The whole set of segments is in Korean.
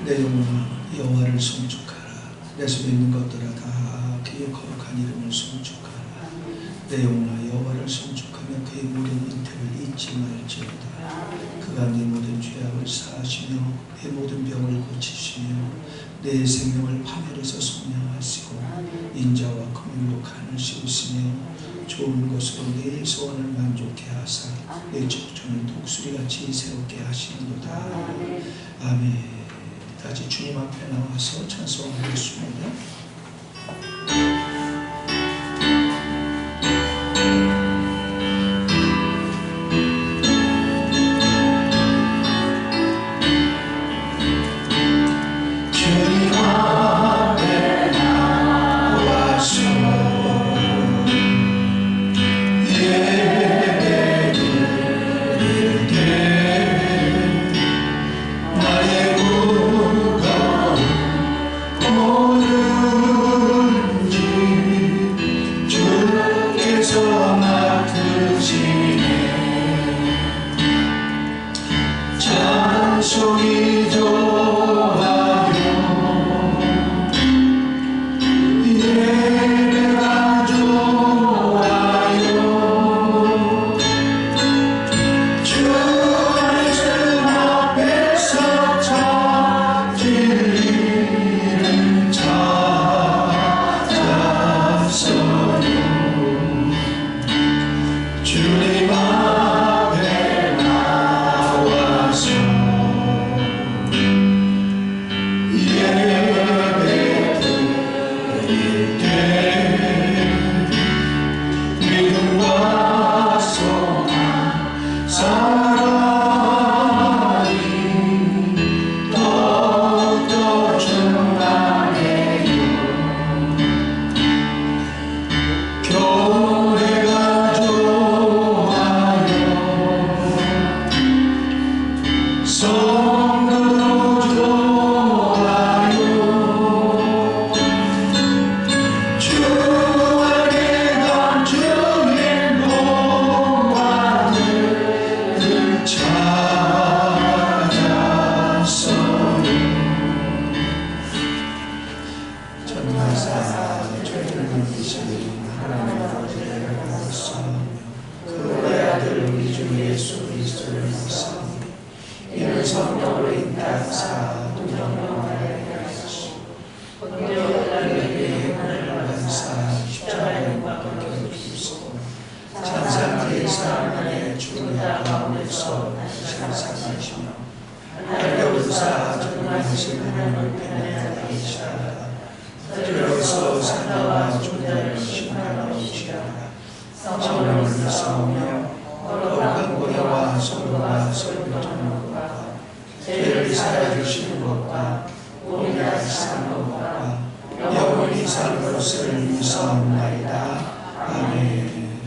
내 영혼아 여호와를 송축하라. 내 속에 있는 것들아 다 그의 거룩한 이름을 송축하라. 내 영혼아 여호와를 송축하며 그의 모든 은택을 잊지 말지어다. 그가 내 모든 죄악을 사하시며 내 모든 병을 고치시며 내 생명을 파멸해서 속량하시고 인자와 긍휼로 간을 씌우시며 좋은 것으로 내 소원을 만족해 하사 내 척추는 독수리같이 새롭게 하시는도다. 아멘. 다시 주님 앞에 나와서 찬송하겠습니다.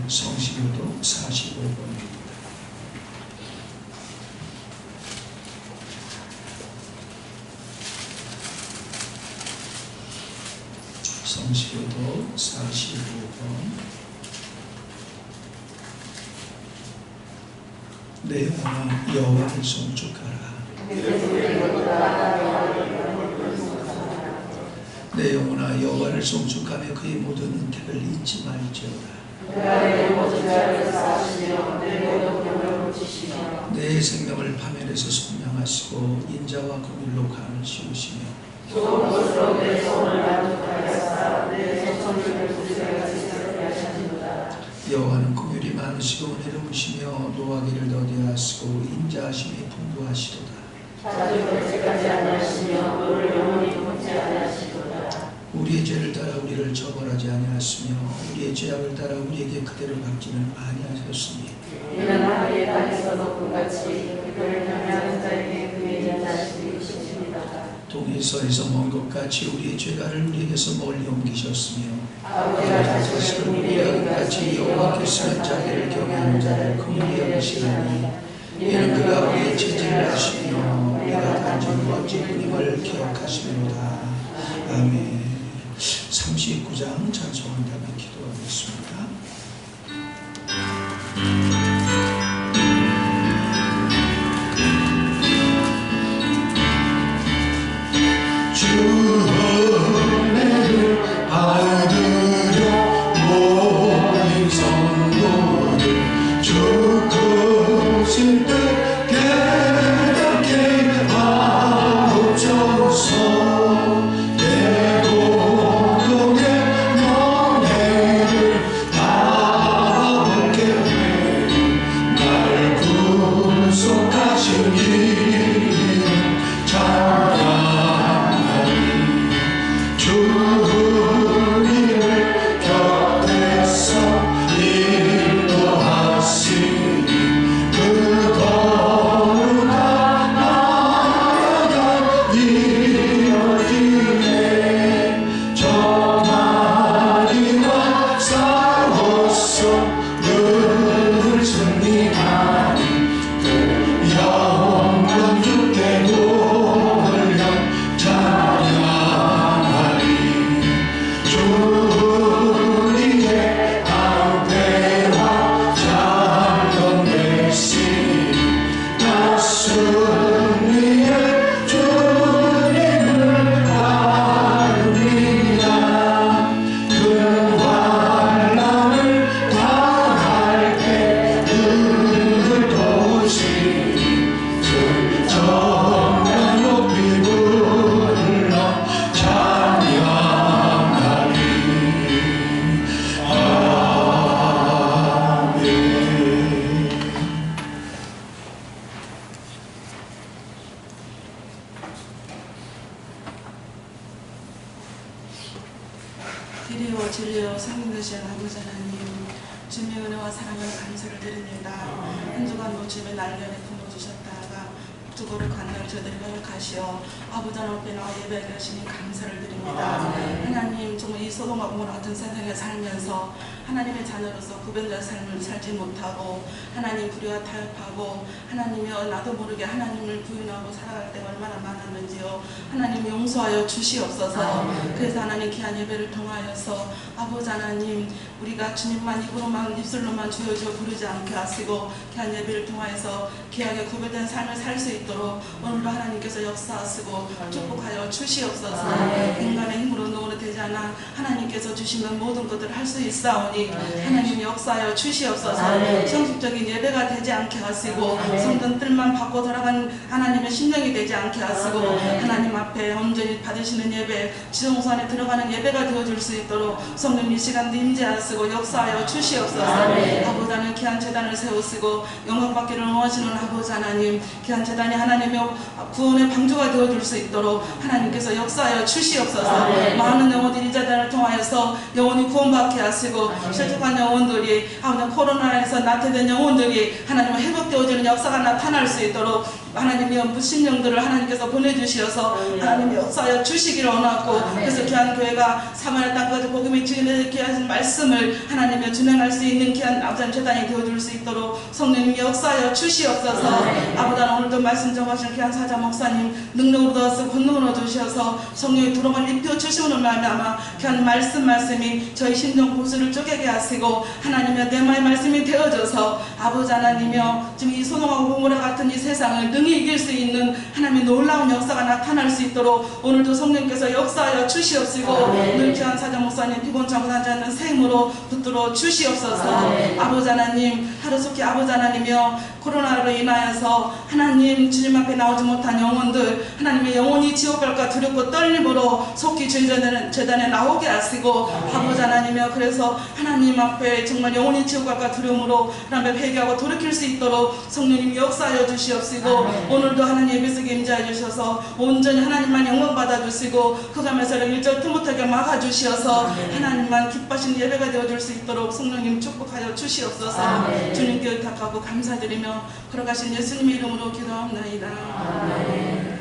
성시교도 45번입니다. 성시교도 45번. 내 영혼아 여호와를 송축하라. 내 영혼아 여호와를 송축하며 그의 모든 은택을 잊지 말지어다. 내 생명을 파멸해서 속량하시고 인자와 긍휼로 간을 씌우시며 좋은 것으로 내 소원을 만족하여사 내 소천을 독수리같이 새롭게 하시는도다. 여호와는 긍휼이 많으시고 은혜로우시며 노하기를 더디하시고 인자하심이 풍부하시도다. 자주 벌칙하지 아니하시며 너를 영원히 돕지 아니하시도다. 우리의 죄를 따라 우리를 처벌하지 아니하시며 우리의 죄악을 따라 우리에게 그대로 갚지는 아니하셨으니 이는 하늘의 땅에서 높음같이 그를 경외하는 자에게 그의 인자하심이 크십니다. 동에서에서 먼 것같이 우리의 죄가를 우리에게서 멀리 옮기셨으며 아버지가 자식을 우리의 은같이 여호와께서는 자기를 경외하는 자를 긍휼히 여기시나니 이는 그가 우리의 죄를 아시며 우리가 단지 멋진 분임을 기억하시는도다. 아멘. 39장 찬송한 다음에 기도하겠습니다. 이리오 진리오 성령 되신 아버지 하나님, 주님의 은혜와 사랑을 감사를 드립니다. 한 주간 노침에 날개를 품어주셨다가 두고를 간날 저들이 허락하시어 아버지 하나님 앞에 나와 예배하게 하시니 감사를 드립니다. 하나님, 정말 이 소돔과 고모라 같은 세상에 살면서 하나님의 자녀로서 구별된 삶을 살지 못하고 하나님 불의와 타협하고 하나님이여 나도 모르게 하나님을 부인하고 살아갈 때가 얼마나 많았는지요. 하나님 용서하여 주시옵소서. 그래서 하나님 귀한 예배를 통하여서 아버지 하나님, 우리가 주님만 입으로만 입술로만 주여 주여 부르지 않게 하시고 귀한 예배를 통하여서 귀하게 구별된 삶을 살 수 있도록 오늘도 하나님께서 역사하시고 축복하여 주시옵소서. 인간의 힘으로 노로 되지 않아 하나님께서 주시는 모든 것들을 할 수 있사오니 하나님 역사하여 주시옵소서. 형식적인 예배가 되지 않게 하시고 성전 뜰만 받고 돌아간 하나님의 심령이 되지 않게 하시고 하나님 앞에 온전히 받으시는 예배, 지성소 안에 들어가는 예배가 되어줄 수 있도록 성령 이 시간도 임재하시고 역사하여 주시옵소서. 아버지 하나님, 귀한 재단을 세우시고 영광받기를 원하시는 아버지 하나님, 귀한 재단이 하나님의 구원의 방주가 되어줄 수 있도록 하나님께서 역사하여 주시옵소서. 많은 영혼들이 이 재단을 통하여서 영혼이 구원받게 하시고 실족한 영혼들이 아버지 코로나에서 나태된 영혼들이 하나님 회복되어지는 역사가 나타날 수 있도록 하나님의 무신령들을 하나님께서 보내주시어서 하나님 역사하여 주시기를 원하고, 그래서 귀한 교회가 사마리아 땅까지 복음이 증인되게 하신 말씀을 하나님의 준행할 수 있는 귀한 아버지 재단이 되어줄 수 있도록 성령님이 역사하여 주시옵소서. 아버지 오늘도 말씀 전하신 귀한 사자 목사님 능력으로 도와서 권능으로 주셔서 성령의 두루마리 입혀 주시는 말미암아 귀한 말씀이 저희 심령 고수를 쪼개게 하시고 하나님의 내마의 말씀이 되어져서 아버지 하나님이여 지금 이 소돔하고 고모라 같은 이 세상을 능히 이길 수 있는 하나님의 놀라운 역사가 나타날 수 있도록 오늘도 성령께서 역사하여 주시옵시고 늘 귀한 사자 목사님 피곤찮고 하지 않는 새 힘으로 붙들어 주시옵소서. 아버지 하나님, 하루속히 아버지 하나님이여 코로나로 인하여서 하나님 주님 앞에 나오지 못한 영혼들, 하나님의 영혼이 지옥 갈까 두렵고 떨림으로 속히 주의 재단에 나오게 하시고 아버지 하나님이여, 그래서 하나님 앞에 정말 영혼이 지옥 갈까 두려움으로 하나님 회개하고 돌이킬 수 있도록 성령님 역사하여 주시옵시고 오늘도 하나님 예배 속에 임재해 주셔서 온전히 하나님만 영광 받아 주시고 흑암에서를 일절 틈못하게 막아 주시어서 하나님만 기뻐하시는 예배가 되어줄 수 있도록 성령님 축복하여 주시옵소서. 주님께 의탁하고 감사드리며 걸어가신 예수님의 이름으로 기도합나이다. 아멘.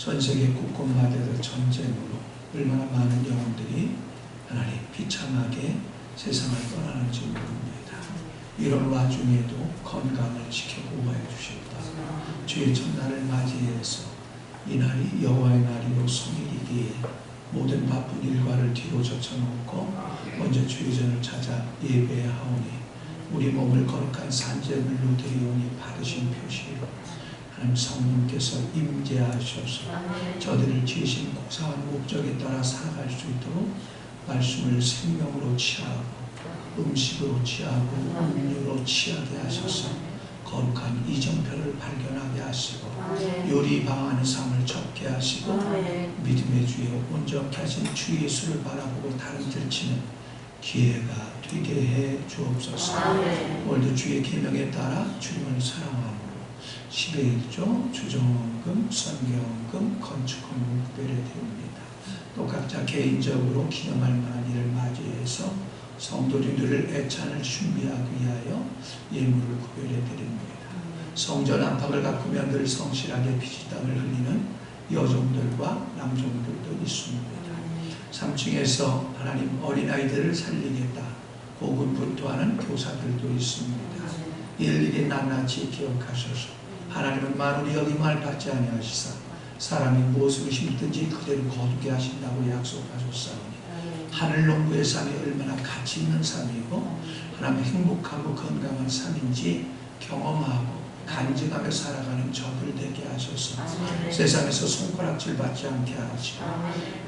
전 세계 곳곳마다의 전쟁으로 얼마나 많은 영혼들이 하나님 비참하게 세상을 떠나는지 모릅니다. 이런 와중에도 건강을 지켜 보호해 주셨다. 주의 첫날을 맞이해서 이 날이 여호와의 날이요 성일이기에 모든 바쁜 일과를 뒤로 젖혀놓고 먼저 주의 전을 찾아 예배하오니 우리 몸을 거룩한 산재물로 드리오니 받으신 표시로 하나님 성령께서 임재하셔서 저들을 지으신 고상한 목적에 따라 살아갈 수 있도록 말씀을 생명으로 취하고 음식으로 취하고 음료로 취하게 하셔서 거룩한 이정표를 발견하게 하시고 요리 방하는 삶을 접게 하시고 믿음의 주여 온전케 하신 주 예수를 바라보고 다른 들치는 기회가 되게 해 주옵소서. 오늘도 주의 계명에 따라 주님을 사랑하고 10의 1조, 주정원금, 선경원금, 건축헌금 구별해 드립니다. 또 각자 개인적으로 기념할 만한 일을 맞이해서 성도들을 애찬을 준비하기 위하여 예물을 구별해 드립니다. 성전 안팎을 가꾸며 늘 성실하게 피지땀을 흘리는 여종들과 남종들도 있습니다. 3층에서 하나님 어린아이들을 살리겠다 고군분투하는 교사들도 있습니다. 일일이 낱낱이 기억하셔서 하나님은 만물이 여김을 받지 아니하시사 사람이 무엇을 심든지 그대로 거두게 하신다고 약속하셨사오니 하늘 농부의 삶이 얼마나 가치 있는 삶이고 하나님 행복하고 건강한 삶인지 경험하고 간증하며 살아가는 저들 되게 하셔서 세상에서 손가락질 받지 않게 하시고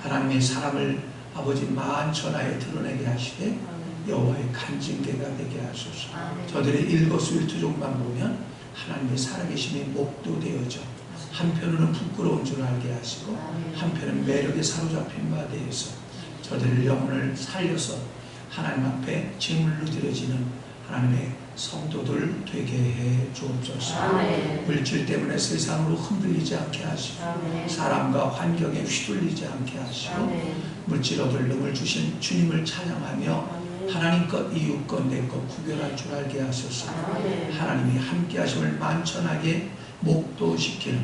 하나님의 사랑을 아버지 만천하에 드러내게 하시되 여호와의 간증계가 되게 하소서. 저들의 일거수일투족만 보면 하나님의 살아계심이 목도되어져 한편으로는 부끄러운 줄 알게 하시고 한편은 매력에 사로잡힌 바 되어서 저들의 영혼을 살려서 하나님 앞에 제물로 드려지는 하나님의 성도들 되게 해 주옵소서. 물질 때문에 세상으로 흔들리지 않게 하시고 사람과 환경에 휘둘리지 않게 하시고 물질 얻을 능을 주신 주님을 찬양하며 하나님 것 이웃 것 내 것 구별할 줄 알게 하소서. 하나님이 함께 하심을 만천하게 목도시키는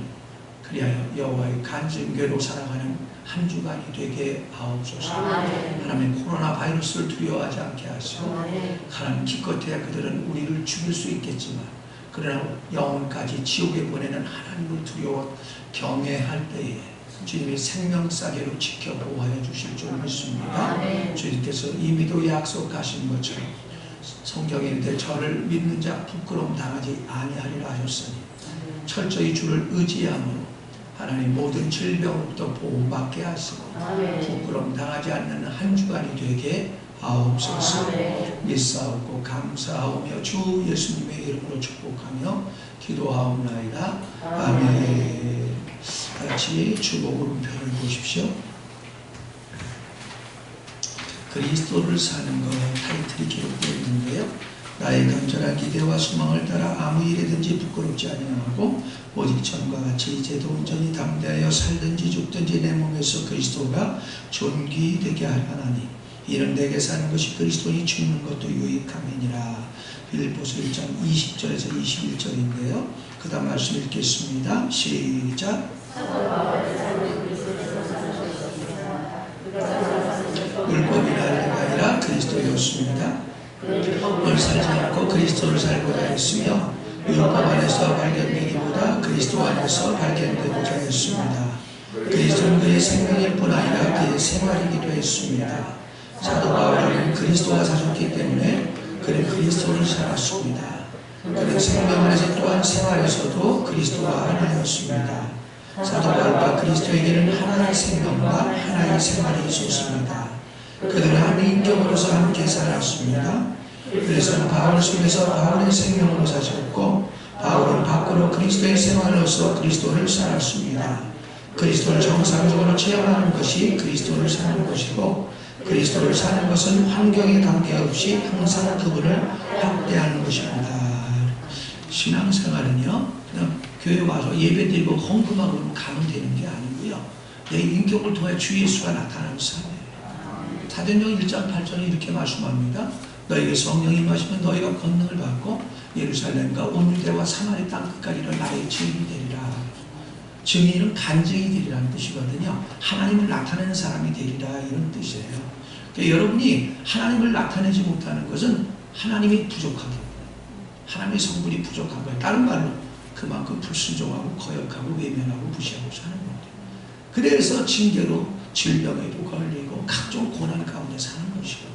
그리하여 여호와의 간증궤로 살아가는 한 주간이 되게 하옵소서. 하나님 코로나 바이러스를 두려워하지 않게 하시고 하나님 기껏해야 그들은 우리를 죽일 수 있겠지만 그러나 영혼까지 지옥에 보내는 하나님을 두려워 경외할 때에 주님이 생명싸개로 지켜 보호하여 주실 줄 믿습니다. 주님께서 이미도 약속하신 것처럼 성경에 이르되 저를 믿는 자 부끄러움 당하지 아니하리라 하셨으니 철저히 주를 의지함으로 하나님 모든 질병으로부터 보호받게 하시고 부끄러움 당하지 않는 한 주간이 되게 하옵소서. 믿사옵고 감사하오며 주 예수님의 이름으로 축복하며 기도하옵나이다. 아멘. 같이 주복 물음표를 보십시오. 그리스도를 사는 것 타이틀이 기록되어 있는데요. 나의 간절한 기대와 소망을 따라 아무 일에든지 부끄럽지 아니하고 오직 전과 같이 이제도 온전히 담대하여 살든지 죽든지 내 몸에서 그리스도가 존귀되게 하나니 이는 내게 사는 것이 그리스도니 죽는 것도 유익함이니라. 빌립보서 1장 20절에서 21절인데요. 그 다음 말씀 읽겠습니다. 시작. 율법이 나를 아니라 그리스도였습니다. 율법을 살지 않고 그리스도를 살고자 했으며 율법 안에서 발견되기보다 그리스도 안에서 발견되고자 했습니다. 그리스도는 그의 생명일 뿐 아니라 그의 생활이기도 했습니다. 사도 바울은 그리스도가 사셨기 때문에 그는 그리스도를 살았습니다. 그는 생명 안에서 또한 생활에서도 그리스도와 하나였습니다. 사도 바울과 그리스도에게는 하나의 생명과 하나의 생활이 있었습니다. 그들은 한 인격으로서 함께 살았습니다. 그래서 바울 속에서 바울의 생명으로 사셨고 바울은 밖으로 그리스도의 생활로서 그리스도를 살았습니다. 그리스도를 정상적으로 체험하는 것이 그리스도를 사는 것이고 그리스도를 사는 것은 환경에 관계없이 항상 그분을 확대하는 것입니다. 신앙생활은요 그냥 교회 와서 예배드리고 헌금하고 가면 되는 게 아니고요. 내 인격을 통해 주 예수가 나타나는 삶이에요. 사도행전 1장 8절에 이렇게 말씀합니다. 너에게 성령이 임하시면 너희가 권능을 받고 예루살렘과 온 유대와 사마리 땅 끝까지는 나의 증인이 되리라. 증인은 간증이 되리라는 뜻이거든요. 하나님을 나타내는 사람이 되리라 이런 뜻이에요. 그러니까 여러분이 하나님을 나타내지 못하는 것은 하나님이 부족하고 하나님의 성분이 부족한 거예요. 다른 말로 그만큼 불순종하고 거역하고 외면하고 무시하고 사는 겁니다. 그래서 징계로 질병에도 걸리고 각종 고난 가운데 사는 것이거든요.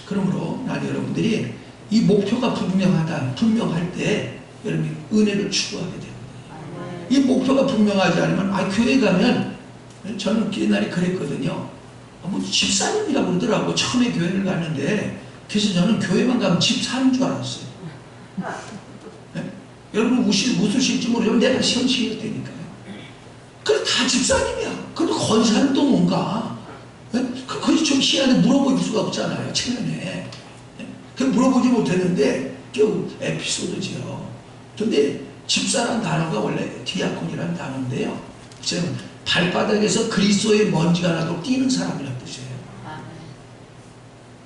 그러므로 난 여러분들이 이 목표가 분명할 때 여러분이 은혜를 추구하게 됩니다. 이 목표가 분명하지 않으면 교회 가면 저는 옛날에 그랬거든요. 뭐 집사님이라고 그러더라고. 처음에 교회를 갔는데 그래서 저는 교회만 가면 집 사는 줄 알았어요. 네? 여러분 웃으실지 모르지만 내가 현실이었다니까요. 그래 다 집사님이야. 그래도 권사는 또 뭔가 그것이 좀 희한해. 물어볼 수가 없잖아요. 체면에. 그 물어보지 못했는데 겨우 에피소드죠. 근데 집사란 단어가 원래 디아콘이라는 단어인데요. 지금 발바닥에서 그리스도의 먼지가 나도 뛰는 사람이라는 뜻이에요.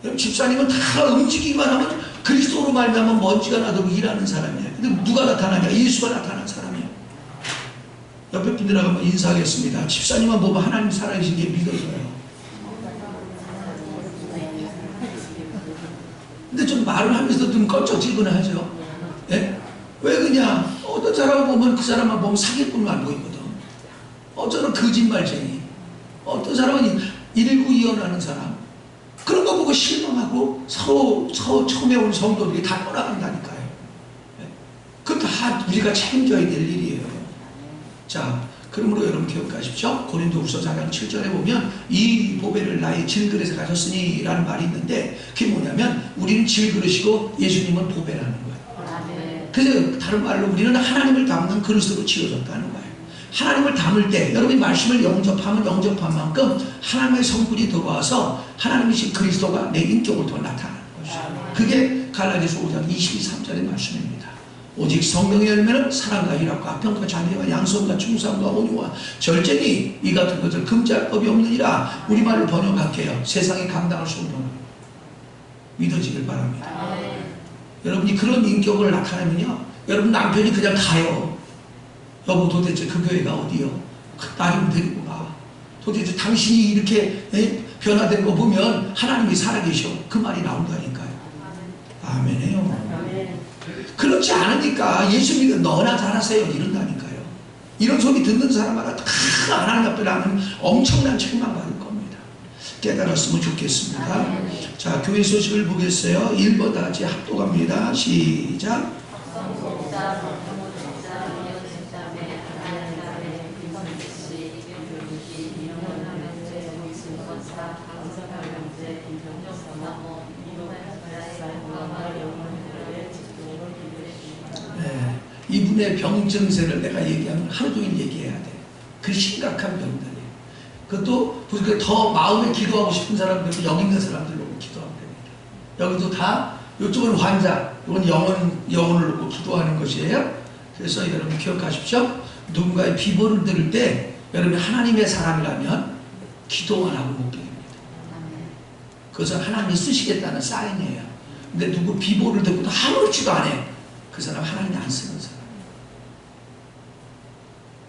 여러분 집사님은 다 움직이기만 하면 그리스도로 말미암아 먼지가 나도 일하는 사람이에요. 근데 누가 나타나냐? 예수가 나타난 사람이에요. 옆에 분들하고 한번 인사하겠습니다. 집사님만 보면 하나님 살아계신 게 믿어져요. 근데 좀 말을 하면서도 좀 껄쩍지근하죠. 예? 왜 그냥 어떤 사람을 보면 그 사람만 보면 사기꾼만 보이거든. 어쩌면 거짓말쟁이. 어떤 사람은 일구이연하는 사람. 그런 거 보고 실망하고 서로 처음에 온 성도들이 다 떠나간다니까요. 예? 그거 다 우리가 책임져야 될 일이에요. 자, 그러므로 여러분 기억하십시오. 고린도후서 4장 7절에 보면 이 보배를 나의 질그릇에 가졌으니 라는 말이 있는데 그게 뭐냐면 우리는 질그릇이고 예수님은 보배라는 거예요. 그래서 다른 말로 우리는 하나님을 담는 그릇으로 지어졌다는 거예요. 하나님을 담을 때 여러분이 말씀을 영접하면 영접한 만큼 하나님의 성분이 들어와서 하나님이신 그리스도가 내 인격을 통해 나타나는 것이죠. 그게 갈라디아서 5장 23절의 말씀입니다. 오직 성령의 열매는 사랑과 희락과 평과 자비와 양선과 충성과 온유와 절제니 이 같은 것을 금지할 법이 없느니라. 우리말로 번역할게요. 세상에 감당할 수 없는 믿어지길 바랍니다. 여러분이 그런 인격을 나타내면요, 여러분 남편이 그냥 가요. 여보 도대체 그 교회가 어디요? 그 딸이 데리고 가. 도대체 당신이 이렇게 변화된 거 보면 하나님이 살아계셔. 그 말이 나온다니까요. 아멘해요. 그렇지 않으니까 예수 믿어 너나 잘하세요 이런다니까요. 이런 소리 듣는 사람마다 다 하나님 앞에 나는 엄청난 책임만 받을 겁니다. 깨달았으면 좋겠습니다. 자, 교회 소식을 보겠어요. 1번 다 같이 합독합니다. 시작. 이분의 병 증세를 내가 얘기하면 하루 종일 얘기해야 돼. 그 심각한 병들이에요. 그것도 더 마음에 기도하고 싶은 사람들도 여기 있는 사람들 놓고 기도하면 됩니다. 여기도 다 이쪽은 환자, 이건 영혼을 놓고 기도하는 것이에요. 그래서 여러분 기억하십시오. 누군가의 비보를 들을 때 여러분이 하나님의 사람이라면 기도만 하고 못 계십니다. 그것은 하나님이 쓰시겠다는 사인이에요. 근데 누구 비보를 듣고도 아무렇지도 않아. 그 사람 하나님이 안 쓰는 사람.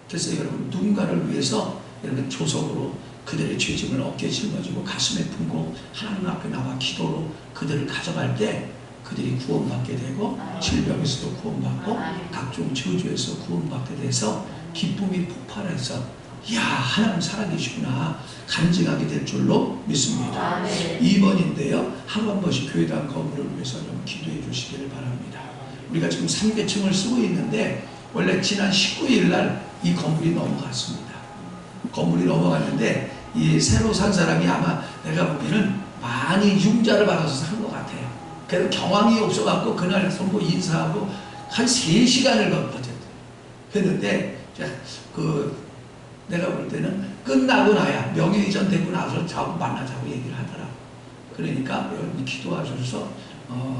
그래서 여러분 누군가를 위해서 여러분 조석으로 그들의 죄짐을 어깨에 짊어지고 가슴에 품고 하나님 앞에 나와 기도로 그들을 가져갈 때 그들이 구원받게 되고 질병에서도 구원받고 각종 저주에서 구원받게 돼서 기쁨이 폭발해서 이야 하나님 살아계시구나 간증하게 될 줄로 믿습니다. 2번인데요. 하루 한 번씩 교회당 건물을 위해서 좀 기도해 주시기를 바랍니다. 우리가 지금 3계층을 쓰고 있는데 원래 지난 19일 날 이 건물이 넘어갔습니다. 건물이 넘어갔는데 이 새로 산 사람이 아마 내가 보기에는 많이 융자를 받아서 산 것 같아요. 그래서 경황이 없어갖고 그날 선고 인사하고 한 3시간을 버텼어요. 그랬는데 내가 볼 때는 끝나고 나야 명예이전 되고 나서 자고 만나자고 얘기를 하더라고. 그러니까 여러분이 기도하셔서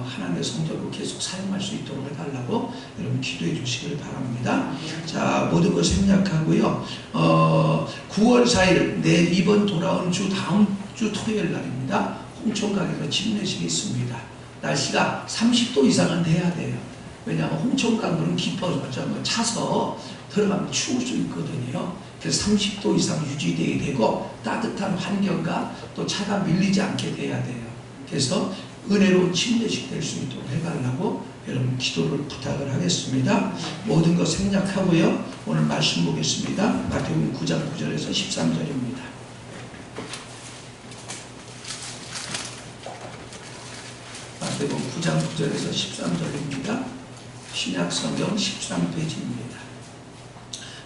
하나님의 성전으로 계속 사용할 수 있도록 해달라고 여러분 기도해 주시길 바랍니다. 자, 모든 걸 생략하고요. 9월 4일 이번 돌아온 주 다음 주 토요일 날입니다. 홍천강에서 침례식이 있습니다. 날씨가 30도 이상은 돼야 돼요. 왜냐하면 홍천강물은 깊어서 차서 들어가면 추울 수 있거든요. 그래서 30도 이상 유지되어야 되고 따뜻한 환경과 또 차가 밀리지 않게 돼야 돼요. 그래서 은혜로운 침례식 될 수 있도록 해달라고 여러분 기도를 부탁을 하겠습니다. 모든 것 생략하고요. 오늘 말씀 보겠습니다. 마태복음 9장 9절에서 13절입니다. 마태복음 9장 9절에서 13절입니다. 신약성경 13페이지입니다.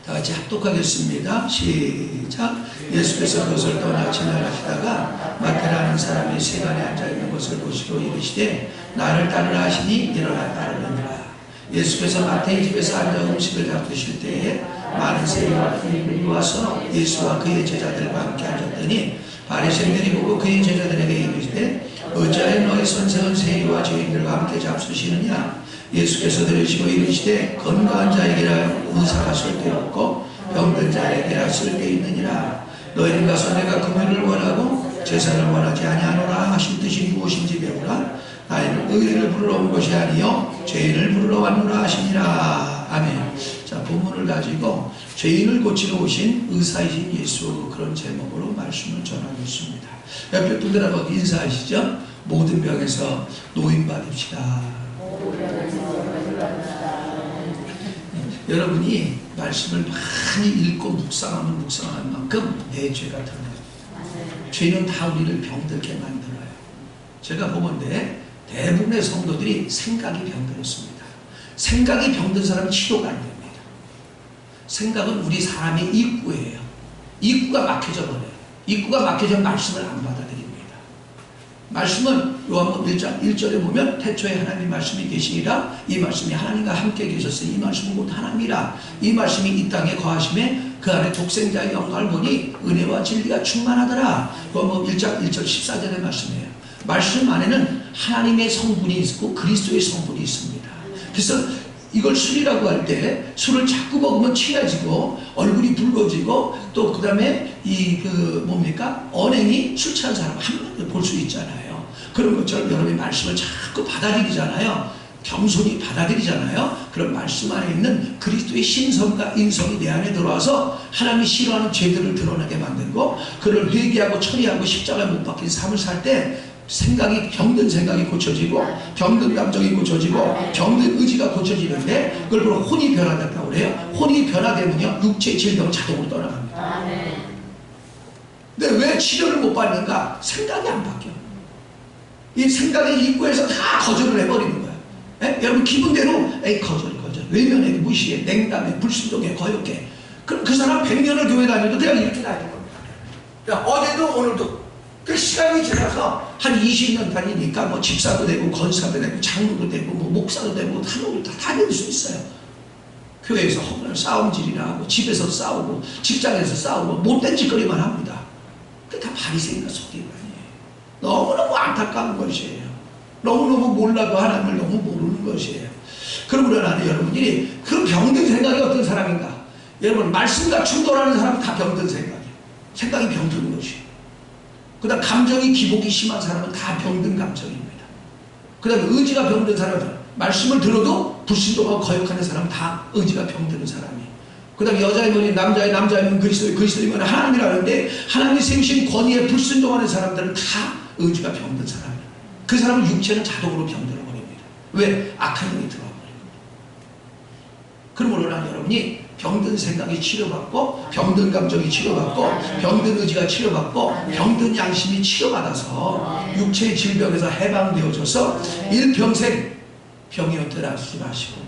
다같이 합독하겠습니다. 시작. 예수께서 그것을 떠나 지나가시다가 마태라는 사람이 세간에 앉아있는 것을 보시고 이르시되 나를 따르라 하시니 일어나 따르느니라. 예수께서 마태의 집에서 앉아 음식을 잡수실 때에 많은 세리와 군인들이 와서 예수와 그의 제자들과 함께 앉았더니 바리새인들이 보고 그의 제자들에게 이르시되 어찌하여 너희 선생은 세리와 죄인들과 함께 잡수시느냐. 예수께서 들으시고 이르시되 건강한 자에게라 의사가 쓸데없고 병든 자에게라 쓸데있느니라. 너희는 가서 내가 금요를 원하고 제사를 원하지 아니하노라 하신 뜻이 무엇인지 배우라. 나는 의인을 부르러 온 것이 아니요 죄인을 부르러 왔노라 하시니라. 아멘. 자, 본문을 가지고 죄인을 고치러 오신 의사이신 예수, 그런 제목으로 말씀을 전하겠습니다. 옆에 분들하고 인사하시죠. 모든 병에서 노인 받읍시다. 여러분이 말씀을 많이 읽고 묵상하면 묵상한 만큼 내 죄가 드러나요. 죄는 다 우리를 병들게 만들어요. 제가 보건대 대부분의 성도들이 생각이 병들었습니다. 생각이 병든 사람은 치료가 안 됩니다. 생각은 우리 사람의 입구예요. 입구가 막혀져 버려요. 입구가 막혀져 말씀을 안 받아들입니다. 말씀은 요한복음 1장 1절에 보면 태초에 하나님의 말씀이 계시니라. 이 말씀이 하나님과 함께 계셨으니 이 말씀은 곧 하나님이라. 이 말씀이 이 땅에 거하심에 그 안에 독생자의 영광을 보니 은혜와 진리가 충만하더라. 요한복음 1장 1절 14절의 말씀이에요. 말씀 안에는 하나님의 성분이 있고 그리스도의 성분이 있습니다. 그래서 이걸 술이라고 할 때 술을 자꾸 먹으면 취해지고 얼굴이 붉어지고 또 그 다음에 언행이 술 취한 사람 한 번에 볼 수 있잖아요. 그런 것처럼 여러분이 말씀을 자꾸 받아들이잖아요. 겸손히 받아들이잖아요. 그런 말씀 안에 있는 그리스도의 신성과 인성이 내 안에 들어와서 하나님이 싫어하는 죄들을 드러나게 만들고 그를 회개하고 처리하고 십자가에 못 박힌 삶을 살 때 생각이 병든 생각이 고쳐지고 병든 감정이 고쳐지고 병든 의지가 고쳐지는데 그걸 보고 혼이 변화됐다고 그래요. 혼이 변화되면요 육체의 질병은 자동으로 떠나갑니다. 근데 왜 치료를 못 받는가? 생각이 안 바뀌어. 이 생각의 입구에서 다 거절을 해버리는 거야. 여러분 기분대로 거절 외면해 무시해 냉담해 불순종해 거역해. 그럼 그 사람 100년을 교회 다녀도 그냥 이렇게 다닐 겁니다. 어제도 오늘도 그 시간이 지나서 한 20년 다니니까 뭐 집사도 되고 권사도 되고 장로도 되고 뭐 목사도 되고 한국을 다 다닐 수 있어요. 교회에서 허구나 싸움질이나 하고 집에서 싸우고 직장에서 싸우고 못된 짓거리만 합니다. 바리새인과 서기관이에요. 너무너무 안타까운 것이에요. 너무너무 몰라도 하나님을 너무 모르는 것이에요. 그러므로 나는 여러분들이 그 병든 생각이 어떤 사람인가? 여러분, 말씀과 충돌하는 사람은 다 병든 생각이에요. 생각이 병든 것이에요. 그 다음 감정이 기복이 심한 사람은 다 병든 감정입니다. 그 다음에 의지가 병든 사람은 말씀을 들어도 불신도하고 거역하는 사람은 다 의지가 병드는 사람이에요. 그 다음에 여자이면 남자이면 그리스도이면 하나님이라는데 하나님이 세우신 권위에 불순종하는 사람들은 다 의지가 병든 사람이에요. 그 사람은 육체는 자동으로 병들어 버립니다. 왜? 악한 영이 들어와 버립니다. 그러므로 난 여러분이 병든 생각이 치료받고 병든 감정이 치료받고 병든 의지가 치료받고 병든 양심이 치료받아서 육체의 질병에서 해방되어져서 일평생 병이 어떠하지 마시고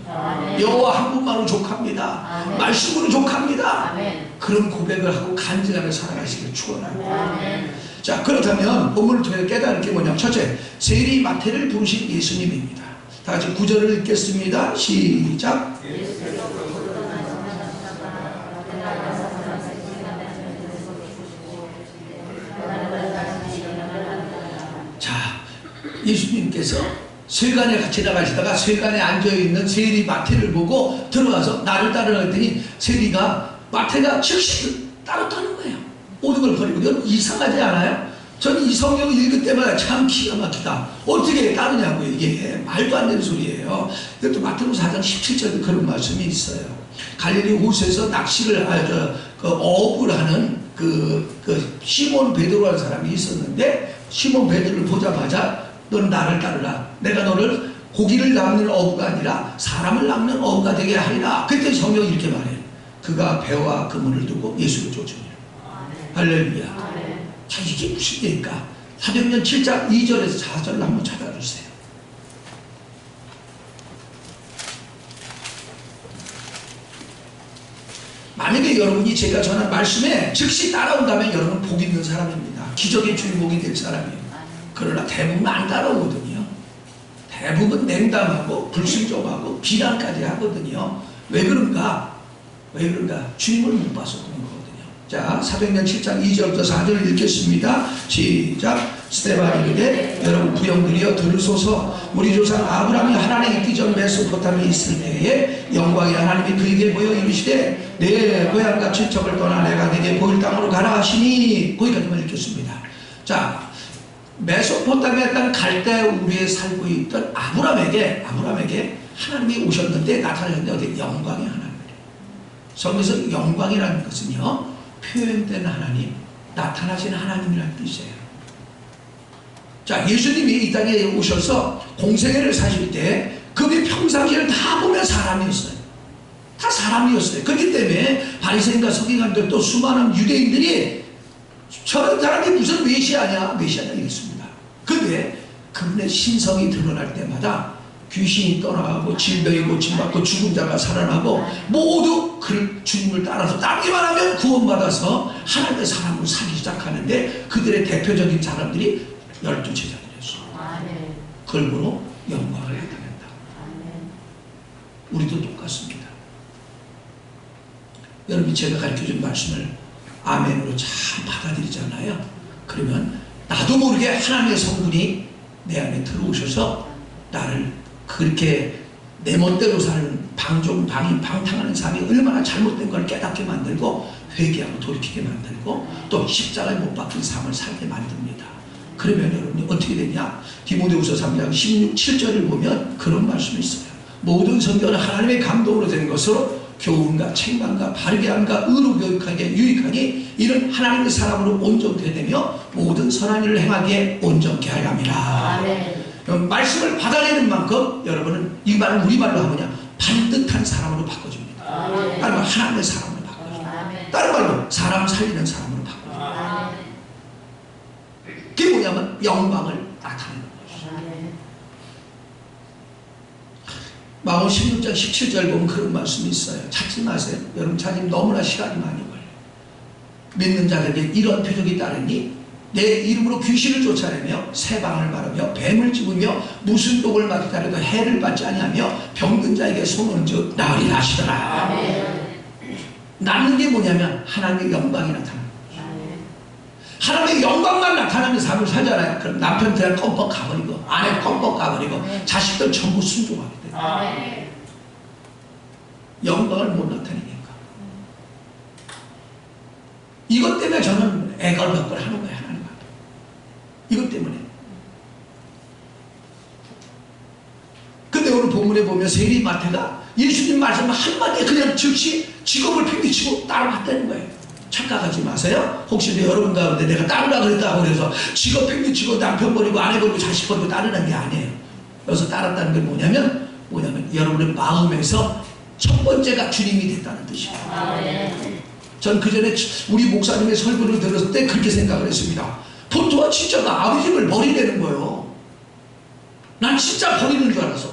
여호와 한 분만으로 족합니다. 말씀으로 족합니다. 그런 고백을 하고 간증하며 살아가시길 축원합니다. 자, 그렇다면 본문을 통해서 깨달을 게 뭐냐면 첫째, 세리 마태를 부르신 예수님입니다. 다 같이 구절을 읽겠습니다. 시작. 자, 예수님께서 세간에 같이 나가시다가 세간에 앉아있는 세리 마태를 보고 들어가서 나를 따르라 했더니 세리가 마태가 즉시 따랐다는 거예요. 모든 걸 버리고. 여러분 이상하지 않아요? 저는 이 성경을 읽을 때마다 참 기가 막히다. 어떻게 따르냐고요. 이게 말도 안 되는 소리예요. 이것도 마태복음 4장 17절에 그런 말씀이 있어요. 갈릴리 호수에서 낚시를 어업을 하는 시몬 베드로라는 사람이 있었는데 시몬 베드로를 보자마자 너는 나를 따르라. 내가 너를 고기를 낚는 어부가 아니라 사람을 낚는 어부가 되게 하리라. 그때 성경이 이렇게 말해요. 그가 배와 그물을 두고 예수를 쫓으니라. 할렐루야. 자, 이게 무슨 얘기일까? 사도행전 7장 2절에서 4절을 한번 찾아주세요. 만약에 여러분이 제가 전한 말씀에 즉시 따라온다면 여러분 복 있는 사람입니다. 기적의 주인공이 될 사람이에요. 그러나 대부분 안 따라오거든요. 대부분 냉담하고 불순종하고 비난까지 하거든요. 왜 그런가? 주님을 못 봐서 그런 거거든요. 자, 사도행전 7장 2절부터 4절을 읽겠습니다. 시작. 스데반이 이르되 여러분 부형들이여 들으소서. 우리 조상 아브라함이 하나님에 있기 전 메소포타미아에 있을 때에 영광의 하나님이 그에게 보여 이르시되 내 고향과 친척을 떠나 내가 네게 보일 땅으로 가라 하시니. 거기까지만 읽겠습니다. 자, 메소포타미아 땅 갈대 우리에 살고 있던 아브라함에게 하나님이 오셨는데 나타나셨는데 어디 영광의 하나님. 성경에서 영광이라는 것은요, 표현된 하나님, 나타나신 하나님이라는 뜻이에요. 자, 예수님이 이 땅에 오셔서 공생애를 사실 때 그분이 평상시를 다 보면 사람이었어요. 다 사람이었어요. 그렇기 때문에 바리새인과 서기관들 또 수많은 유대인들이 저런 사람이 무슨 메시아냐 이랬습니다. 근데 그분의 신성이 드러날 때마다 귀신이 떠나가고 질병이 고침받고 죽은 자가 살아나고 모두 그 주님을 따라서 따르기만 하면 구원받아서 하나님의 사람으로 살기 시작하는데 그들의 대표적인 사람들이 12제자들이었어요. 그걸 보러 영광을 나타낸다. 우리도 똑같습니다. 여러분이 제가 가르쳐준 말씀을 아멘으로 잘 받아들이잖아요. 그러면 나도 모르게 하나님의 성분이 내 안에 들어오셔서 나를 그렇게 내 멋대로 사는 방탕하는 삶이 얼마나 잘못된 걸 깨닫게 만들고 회개하고 돌이키게 만들고 또 십자가에 못 박힌 삶을 살게 만듭니다. 그러면 여러분이 어떻게 되냐? 디모데후서 3장 16-7절을 보면 그런 말씀이 있어요. 모든 성경은 하나님의 감동으로 된 것으로 교훈과 책망과 바르게 함과 의로 교육하기에 유익하니 이는 하나님의 사람으로 온전케 되며 모든 선한 일을 행하기에 온전케 하려 함이라. 말씀을 받아내는 만큼 여러분은 이 말을 우리말로 하면 반듯한 사람으로 바꿔줍니다. 다른 말로 하나님의 사람으로 바꿔줍니다. 다른 말로 사람 살리는 사람으로 바꿔줍니다. 그게 뭐냐면 영광을 나타내는 것이죠. 마가복음 16장 17절 보면 그런 말씀이 있어요. 찾지 마세요. 여러분 찾으면 너무나 시간이 많이 걸려요. 믿는 자들에게 이런 표적이 따르니 내 이름으로 귀신을 쫓아내며 새방을 바르며 뱀을 집으며 무슨 독을 맞게 하려도 해를 받지 아니하며 병든 자에게 손을 얹어 나으리라 하시더라. 남는 게 뭐냐면 하나님의 영광이 나타나는 거죠. 하나님의 영광만 나타나는 삶을 살잖아요. 그럼 남편 그냥 껌뻑 가버리고 아내 껌뻑 가버리고 자식들 전부 순종하게 돼요. 영광을 못 나타내니까. 이것 때문에 저는 애걸복걸 하는 거예요. 하나님 앞에. 이것 때문에. 근데 오늘 본문에 보면 세리마태가 예수님 말씀 한마디에 그냥 즉시 직업을 팽개치고 따라갔다는 거예요. 착각하지 마세요. 혹시 여러분 가운데 내가 따르라 그랬다고 그래서 직업 팽개치고 남편 버리고 아내 버리고 자식 버리고 따르는 게 아니에요. 여기서 따랐다는 게 뭐냐면 여러분의 마음에서 첫 번째가 주님이 됐다는 뜻이에요. 전 그전에 우리 목사님의 설교를 들었을 때 그렇게 생각을 했습니다. 본토가 진짜 나 아버지를 버리려는 거예요. 난 진짜 버리는 줄 알았어.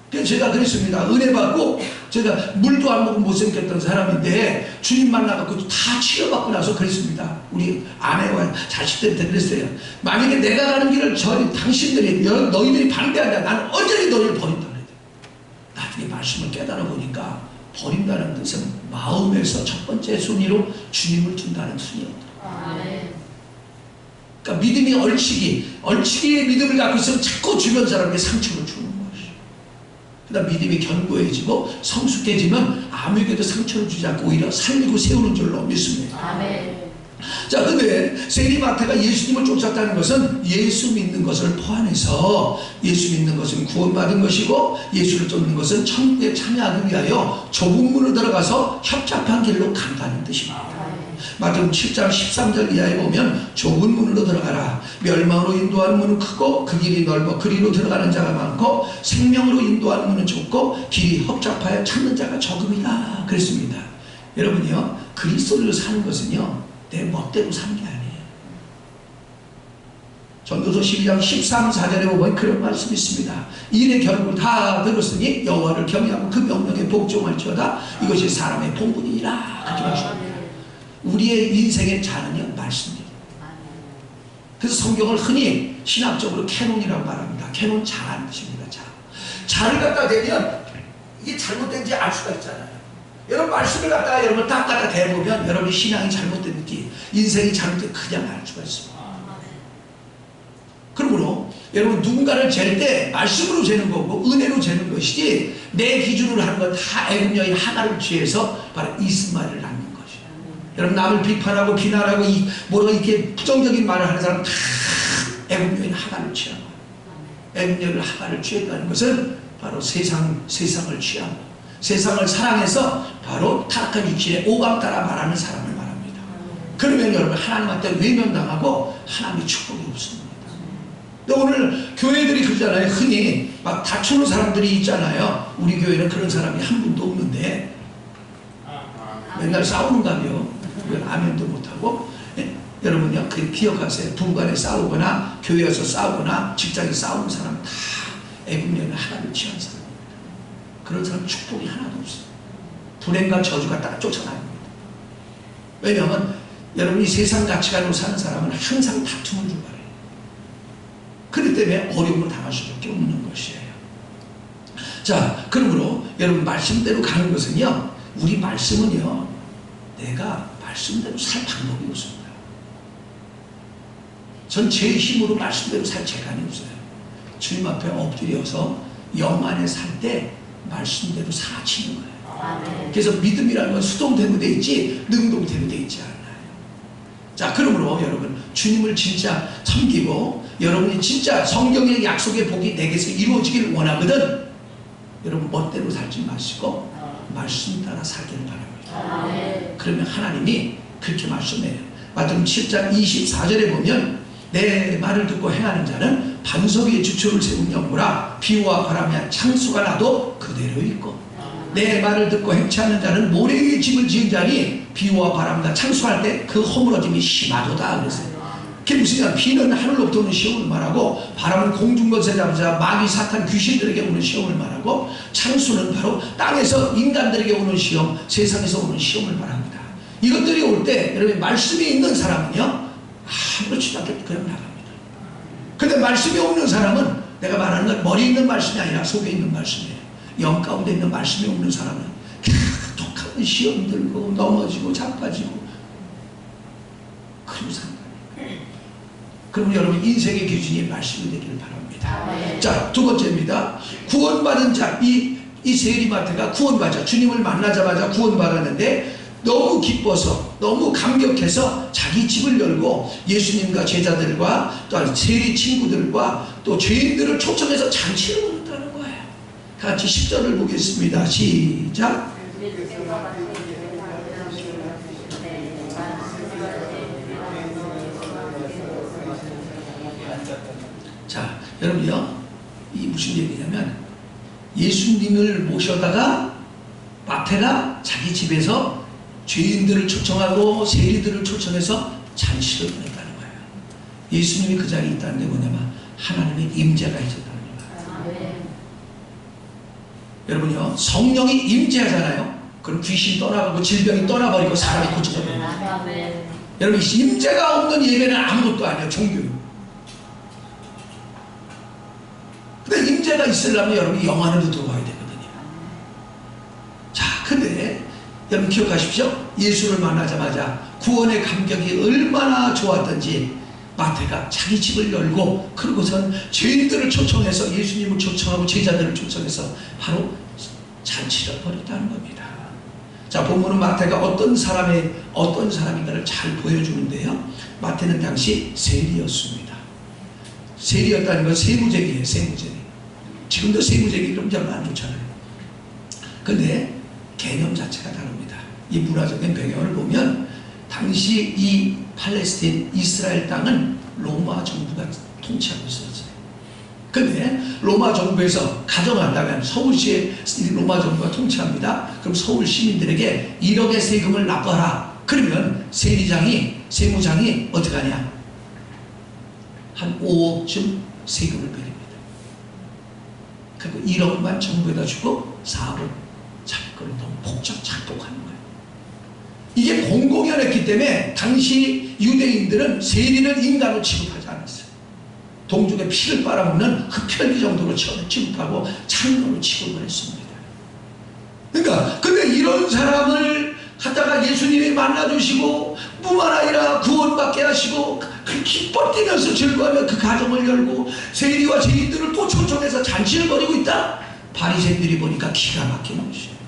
그래서 제가 그랬습니다. 은혜 받고 제가 물도 안 먹고 못생겼던 사람인데 주님 만나갖고 다 치료받고 나서 그랬습니다. 우리 아내와 자식들한테 그랬어요. 만약에 내가 가는 길을 당신들이 너희들이 반대한다. 나는 언제든지 너희를 버린다. 나중에 말씀을 깨달아 보니까 버린다는 뜻은 마음에서 첫 번째 순위로 주님을 둔다는 순위였다. 그러니까 믿음이 얼치기의 믿음을 갖고 있으면 자꾸 주변 사람에게 상처를 주는 것이에요. 그다음 믿음이 견고해지고 성숙해지면 아무에게도 상처를 주지 않고 오히려 살리고 세우는 줄로 믿습니다. 자, 근데 세리마태가 예수님을 쫓았다는 것은 예수 믿는 것을 포함해서 예수 믿는 것은 구원받은 것이고 예수를 쫓는 것은 천국에 참여하기 위하여 좁은 문으로 들어가서 협착한 길로 간다는 뜻입니다. 마태복음 7장 13절 이하에 보면 좁은 문으로 들어가라. 멸망으로 인도하는 문은 크고 그 길이 넓어 그리로 들어가는 자가 많고 생명으로 인도하는 문은 좁고 길이 협착하여 찾는 자가 적음이다 그랬습니다. 여러분요, 그리스도를 사는 것은요 내 멋대로 사는 게 아니에요. 전도서 12장 13, 14절에 보면 그런 말씀이 있습니다. 일의 결국을 다 들었으니 여호와를 경외하고 그 명령에 복종할지어다. 이것이 사람의 본분이니라. 그렇게 말씀합니다. 우리의 인생의 자는요 말씀입니다. 그래서 성경을 흔히 신학적으로 캐논이라고 말합니다. 캐논 자라는 뜻입니다. 자를 갖다 대면 이게 잘못된지 알 수가 있잖아요. 여러분 말씀을 갖다가 여러분 딱 갖다 대보면 여러분이 신앙이 잘못된지 인생이 잘못된 그냥 알 수가 있습니다. 그러므로 여러분 누군가를 잴 때 말씀으로 재는 거고 은혜로 재는 것이지 내 기준으로 하는 건 다 애굽 여인 하나를 취해서 바로 이스마엘을 낳는 것이에요. 여러분 남을 비판하고 비난하고 뭐가 이렇게 부정적인 말을 하는 사람은 다 애굽 여인 하나를 취한 거예요. 애굽 여인 하나를 취했다는 것은 바로 세상을 취하고 세상을 사랑해서 바로 타락한 육신의 오감 따라 말하는 사람을 말합니다. 그러면 여러분 하나님한테 외면당하고 하나님의 축복이 없습니다. 근데 오늘 교회들이 그러잖아요. 흔히 막 다투는 사람들이 있잖아요. 우리 교회는 그런 사람이 한 분도 없는데 맨날 싸우는가요? 아멘도 못하고. 여러분요 그 기억하세요. 부부간에 싸우거나 교회에서 싸우거나 직장에 싸우는 사람 다 애국년을 하나를 취한 사람. 그런 사람 축복이 하나도 없어요. 불행과 저주가 딱 쫓아다닙니다. 왜냐하면 여러분이 세상 가치관으로 사는 사람은 항상 다툼을 주발해요. 그렇기 때문에 어려움을 당할 수밖에 없는 것이에요. 자, 그러므로 여러분 말씀대로 가는 것은요, 우리 말씀은요, 내가 말씀대로 살 방법이 없습니다. 전 제 힘으로 말씀대로 살 재간이 없어요. 주님 앞에 엎드려서 영 안에 살 때 말씀대로 살아치는 거예요. 그래서 믿음이라는 건 수동대로 돼 있지 능동대로 돼 있지 않아요. 자, 그러므로 여러분 주님을 진짜 섬기고 여러분이 진짜 성경의 약속의 복이 내게서 이루어지기를 원하거든 여러분 멋대로 살지 마시고 말씀 따라 살기를 바랍니다. 그러면 하나님이 그렇게 말씀해요. 마태복음 7장 24절에 보면 내 말을 듣고 행하는 자는 반석 위에 주초를 세운 영구라 비와 바람에 창수가 나도 그대로 있고 내 말을 듣고 행치 않는 자는 모래 위에 집을 지은 자니 비와 바람과 창수할 때 그 허물어짐이 심하도다 그랬어요. 그게 무슨 말? 비는 하늘로부터 오는 시험을 말하고 바람은 공중것에 잡자 마귀 사탄 귀신들에게 오는 시험을 말하고 창수는 바로 땅에서 인간들에게 오는 시험 세상에서 오는 시험을 말합니다. 이것들이 올 때 여러분 말씀이 있는 사람은요 아무렇지도 않게 그냥 나갑니다. 근데 말씀이 없는 사람은 내가 말하는 건 머리에 있는 말씀이 아니라 속에 있는 말씀이에요. 영 가운데 있는 말씀이 없는 사람은 독한 시험 들고 넘어지고 자빠지고 그러면 여러분 인생의 기준이 말씀이 되기를 바랍니다. 자, 두 번째입니다. 구원받은 자, 이 세리마트가 구원받아 주님을 만나자마자 구원받았는데 너무 기뻐서 너무 감격해서 자기 집을 열고 예수님과 제자들과 또 세리 친구들과 또 죄인들을 초청해서 잔치를 벌였다는 거예요. 같이 10절을 보겠습니다. 시작. 자, 여러분요, 이 무슨 얘기냐면 예수님을 모셔다가 마태가 자기 집에서 죄인들을 초청하고 세리들을 초청해서 잔치를 벌였다는 거예요. 예수님이 그 자리에 있다는 게 뭐냐면 하나님의 임재가 있었다는 거예요. 여러분요, 성령이 임재하잖아요. 그럼 귀신 떠나가고 질병이 떠나버리고 사람이 고쳐져버립니다. 여러분, 임재가 없는 예배는 아무것도 아니에요. 종교요. 근데 임재가 있으려면 여러분이 영 안으로 들어와야 되거든요. 자, 근데 여러분 기억하십시오. 예수를 만나자마자 구원의 감격이 얼마나 좋았던지 마태가 자기 집을 열고 그러고선 죄인들을 초청해서 예수님을 초청하고 제자들을 초청해서 바로 잔치를 벌였다는 겁니다. 자, 본문은 마태가 어떤 사람인가를 잘 보여주는데요. 마태는 당시 세리였습니다. 세리였다는 건 세무쟁이에요. 세무쟁이. 지금도 세무쟁이 그럼 별로 안 좋잖아요. 근데 개념 자체가 다릅니다. 이 문화적인 배경을 보면 당시 이 팔레스타인 이스라엘 땅은 로마 정부가 통치하고 있었어요. 근데 로마 정부에서 가정한다면 서울시에 로마 정부가 통치합니다. 그럼 서울 시민들에게 1억의 세금을 납부하라. 그러면 세무장이 어떻게 하냐? 한 5억쯤 세금을 빼립니다. 그리고 1억만 정부에다 주고 4억 자기 거를 너무 착복하는 거예요. 이게 공공연했기 때문에 당시 유대인들은 세리를 인간으로 취급하지 않았어요. 동족의 피를 빨아먹는 흡혈귀 정도로 취급하고 창녀로 취급을 했습니다. 그러니까 근데 이런 사람을 갖다가 예수님이 만나주시고 뿐만 아니라 구원받게 하시고 기뻐 뛰면서 즐거워하며 그 가정을 열고 세리와 죄인들을 또 초청해서 잔치를 벌이고 있다. 바리새인들이 보니까 기가 막히는 것이에요.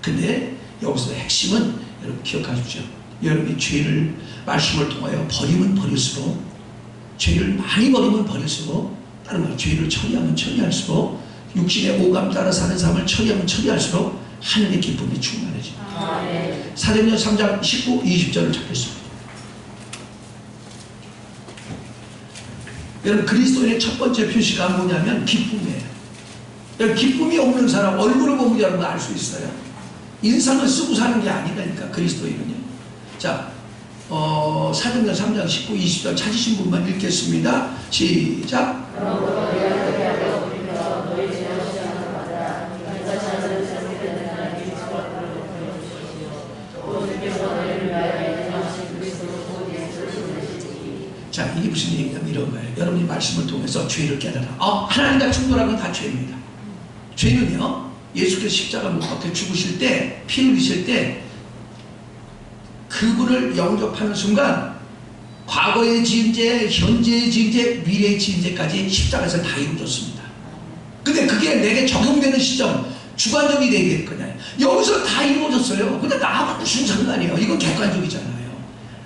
근데 여기서 핵심은 여러분 기억하십시오. 여러분이 죄를 말씀을 통하여 버리면 버릴수록, 죄를 많이 버리면 버릴수록, 다른 말 죄를 처리하면 처리할수록, 육신의 오감 따라 사는 삶을 처리하면 처리할수록 하늘의 기쁨이 충만해집니다. 네. 사도행전 3장 19, 20절을 찾겠습니다. 여러분, 그리스도인의 첫 번째 표시가 뭐냐면 기쁨이에요. 여러분, 기쁨이 없는 사람 얼굴을 보면 여러분 알 수 있어요. 인상을 쓰고 사는 게 아니라니까 그리스도인은요. 자, 사도행전 3장 19, 20절 찾으신 분만 읽겠습니다. 시작. 자, 이게 무슨 얘기냐면 이런 거예요. 여러분이 말씀을 통해서 죄를 깨달아. 하나님과 충돌한 건 다 죄입니다. 죄는요, 예수께서 십자가 못 박혀 죽으실 때, 피 흘리실 때 그분을 영접하는 순간 과거의 지은 죄, 현재의 지은 죄, 미래의 지은 죄까지 십자가에서 다 이루어졌습니다. 근데 그게 내게 적용되는 시점, 주관적이 되게 될 거냐. 여기서 다 이루어졌어요. 근데 나하고 무슨 상관이에요? 이건 객관적이잖아요.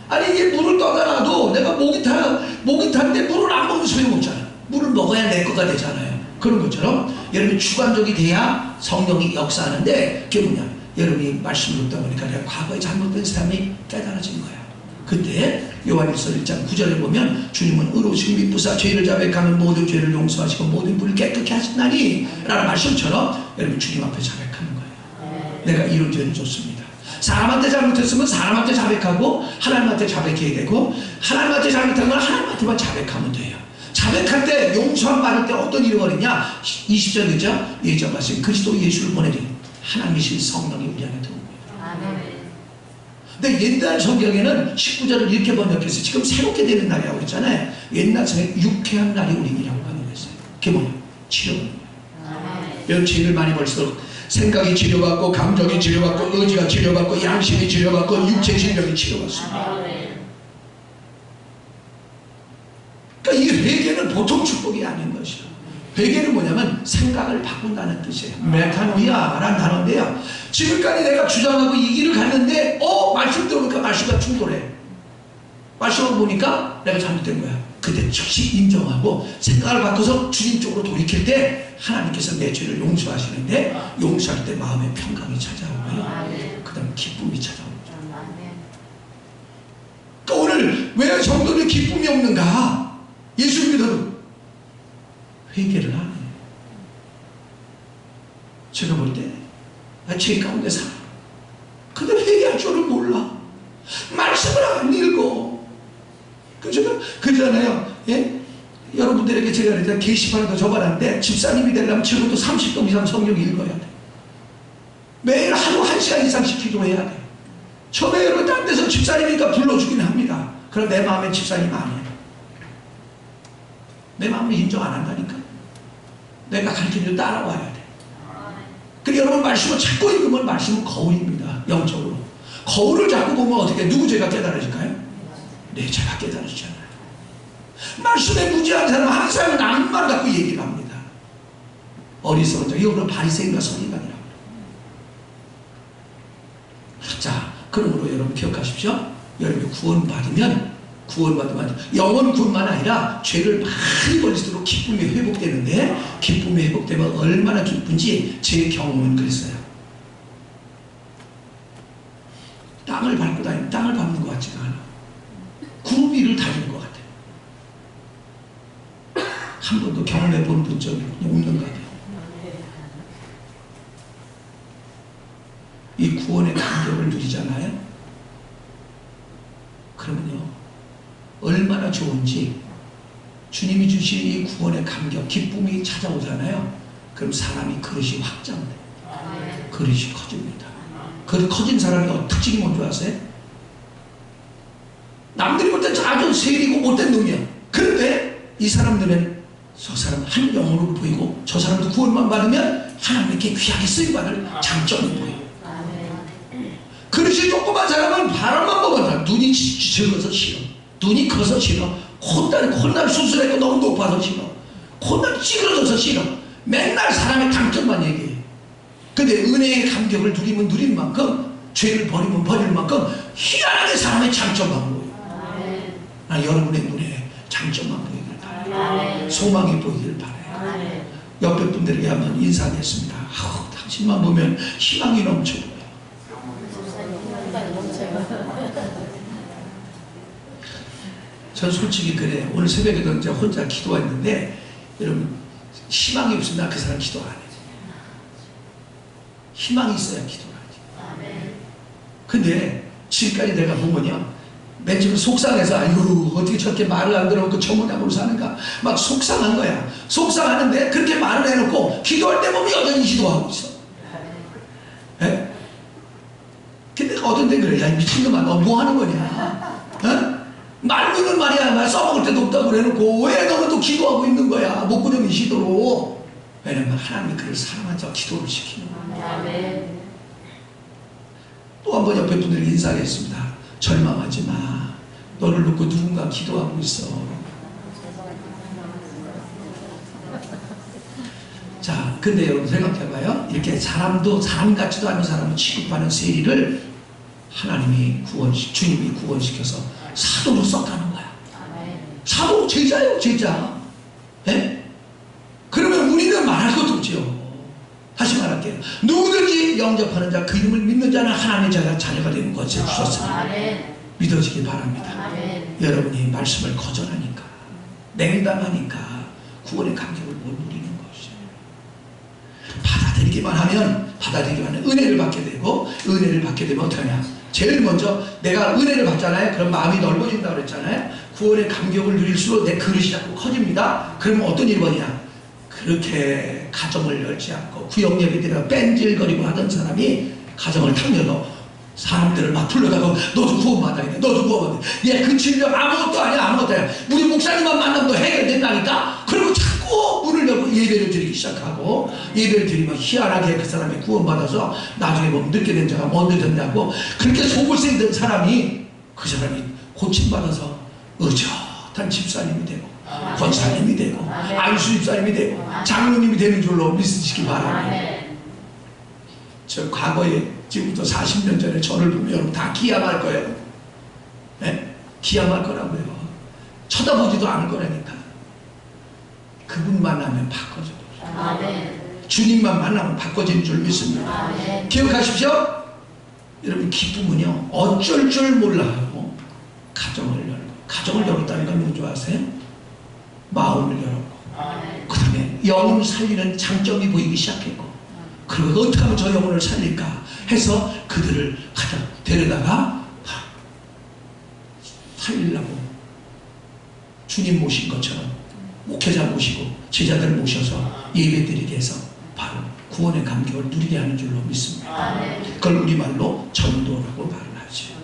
아니, 이게 물을 떠다놔도 내가 목이 타는데 물을 안 먹으면 소용없잖아요. 물을 먹어야 내 거가 되잖아요. 그런 것처럼 여러분이 주관적이 돼야 성령이 역사하는데, 그게 뭐냐, 여러분이 말씀을 듣다 보니까 내가 과거에 잘못된 사람이 깨달아진 거야. 그때 요한일서 1장 9절에 보면 주님은 의로우시고 미쁘사 죄를 자백하면 모든 죄를 용서하시고 모든 불을 깨끗게 하신다니 라는 말씀처럼 여러분 주님 앞에 자백하는 거예요. 내가 이런 죄를 줬습니다. 사람한테 잘못했으면 사람한테 자백하고 하나님한테 자백해야 되고, 하나님한테 잘못한 건 하나님한테만 자백하면 돼요. 자백할 때, 용서함 받을 때 어떤 일이 벌이냐? 20절 그죠? 예전 말씀, 그리스도 예수를 보내리 하나님이신 성령이 우리 안에 들어옵니다. 근데 옛날 성경에는 19절을 이렇게 번역해서 지금 새롭게 되는 날이라고 했잖아요. 옛날 성경에 유쾌한 날이 우리이라고 번역했어요. 그게 뭐냐? 치료는 거예요. 여러분, 죄를 많이 벌수록 생각이 치료받고, 감정이 치료받고, 의지가 치료받고, 양심이 치료받고, 육체 실력이 치료받습니다. 그러니까 이 회개는 보통 축복이 아닌 것이요. 회개는 뭐냐면 생각을 바꾼다는 뜻이에요. 메타노이아라는 단어인데요. 지금까지 내가 주장하고 이 길을 갔는데 말씀 들어보니까 말씀과 충돌해. 말씀을 보니까 내가 잘못된 거야. 그때 즉시 인정하고 생각을 바꿔서 주님 쪽으로 돌이킬 때 하나님께서 내 죄를 용서하시는데, 용서할 때 마음의 평강이 찾아오고요. 그 다음 기쁨이 찾아옵니다. 그러니까 오늘 왜 성도들이 기쁨이 없는가? 예수 믿어도 회개를 하네. 제가 볼 때 죄 가운데 살아. 근데 회개할 줄은 몰라. 말씀을 안 읽어. 그죠? 그러잖아요. 예? 여러분들에게 제가 그랬잖아요. 게시판에도 적어놨는데, 집사님이 되려면 적어도 30동 이상 성경 읽어야 돼. 매일 하루 1시간 이상씩 기도해야 돼. 처음에 여러분 딴 데서 집사님이니까 불러주긴 합니다. 그럼 내 마음에 집사님 아니에요. 내 마음을 인정 안 한다니까. 내가 가르치는 대로 따라와야 돼. 그리고 여러분 말씀을 자꾸 읽으면 말씀은 거울입니다. 영적으로. 거울을 자꾸 보면 어떻게, 누구 죄가 깨달아질까요? 내 죄가 깨달아지잖아요. 말씀에 무지한 사람은 항상 남만 갖고 얘기를 합니다. 어리석은 자, 이거는 바리새인과 서기관이라고. 자, 그러므로 여러분 기억하십시오. 여러분이 구원받으면 영원 구원만 아니라 죄를 많이 벌릴수록 기쁨이 회복되는데, 기쁨이 회복되면 얼마나 기쁜지 제 경험은 그랬어요. 땅을 밟고 다니면 땅을 밟는 것 같지가 않아. 구름 위를 다니는 것 같아요. 한 번도 경험해 본 적이 없는 것 같아요. 이 구원의 감격을 누리잖아요. 그러면요, 얼마나 좋은지, 주님이 주신 이 구원의 감격, 기쁨이 찾아오잖아요. 그럼 사람이 그릇이 확장돼. 그릇이 커집니다. 그 커진 사람의 특징이 뭔지 아세요? 남들이 볼 때 아주 세리고 못된 놈이야. 그런데 이 사람들은 저 사람 한 영혼으로 보이고, 저 사람도 구원만 받으면 하나님께 귀하게 쓰임받을 장점이 보여요. 그릇이 조그만 사람은 바람만 보면 눈이 적어서 싫어. 눈이 커서 싫어. 콧날 수술했고 너무 높아서 싫어. 콧날 찌그러져서 싫어. 맨날 사람의 단점만 얘기해. 근데 은혜의 감격을 누리면 누린 만큼, 죄를 버리면 버릴 만큼 희한하게 사람의 장점만 보여. 여러분의 눈에 장점만 보이길 바라요. 소망이 보이길 바라요. 옆에 분들에게 한번 인사하겠습니다. 당신만 보면 희망이 넘쳐 보여요. 전 솔직히 그래요. 오늘 새벽에도 이제 혼자 기도했는데, 여러분 희망이 없으면 그 사람 기도 안 해요. 희망이 있어야 기도를 하지. 근데 지금까지 내가 보면요, 맨 처음에 속상해서, 아이고 어떻게 저렇게 말을 안 들어놓고 전문약으로 사는가 막 속상한 거야. 속상하는데 그렇게 말을 해놓고 기도할 때 보면 여전히 기도하고 있어. 예? 근데 어떤 데 그래, 야 미친놈아 너 뭐 하는 거냐. 어? 말로는 말이야, 말 써먹을 때도 없다고 그래놓고 왜 너는 또 기도하고 있는 거야, 목구멍이 시도로. 왜냐면 하나님이 그를 사랑하자 기도를 시키는 거야. 또 한 번 옆에 분들에게 인사하겠습니다. 절망하지 마. 너를 놓고 누군가 기도하고 있어. 자, 근데 여러분 생각해봐요. 이렇게 사람도 사람 같지도 않은 사람을 취급하는 세리를 하나님이 주님이 구원시켜서 사도로 썼다는 거야. 사도 제자예요, 제자. 예? 그러면 우리는 말할 것도 없죠. 다시 말할게요. 누구든지 영접하는 자, 그 이름을 믿는 자는 하나님의 자녀가 되는 것을 주셨습니다. 믿어지기 바랍니다. 여러분이 말씀을 거절하니까, 냉담하니까 구원의 감격을 못 누리는 것이에요. 받아들이기만 하면 은혜를 받게 되고, 은혜를 받게 되면 어떻게 하냐. 제일 먼저 내가 은혜를 받잖아요. 그럼 마음이 넓어진다고 그랬잖아요. 구원의 감격을 누릴수록 내 그릇이 자꾸 커집니다. 그러면 어떤 일이 뭐냐. 그렇게 가정을 열지 않고 구역 예배드려 뺀질거리고 하던 사람이 가정을 탁 열어 사람들을 막 불러다가 너도 구원받아야 돼, 너도 구원받아야 돼. 얘 그 질병 아무것도 아니야, 아무것도 아니야. 우리 목사님만 만나면 너 해결된다니까. 그리고 자꾸 문을 열고 예배를 드리기 시작하고 예배를 드리면 희한하게 그 사람이 구원받아서 나중에 보면 늦게 된 자가 먼저 됐냐고 그렇게 속을 썩던 사람이 그 사람이 고침받아서 의젓한 집사님이 되고 권사님이 되고 안수 집사님이 되고 장로님이 되는 줄로 믿으시기 바랍니다. 저 과거에 지금부터 40년 전에 저를 보면 여러분 다 기함할 거예요. 네? 기함할 거라고요. 쳐다보지도 않을 거라니까. 그분 만나면 바꿔져요. 주님만 만나면 바꿔지는 줄 믿습니다. 기억하십시오. 여러분 기쁨은요 어쩔 줄 몰라 하고 가정을 열었다는 건 뭔지 아세요? 마음을 열었고 그 다음에 영혼을 살리는 장점이 보이기 시작했고 그리고 어떻게 하면 저 영혼을 살릴까 해서 그들을 데려다가 살리려고 주님 모신 것처럼 목회자 모시고 제자들 모셔서 예배드리게 해서 바로 구원의 감격을 누리게 하는 줄로 믿습니다. 그걸 우리말로 전도라고 말을 하죠.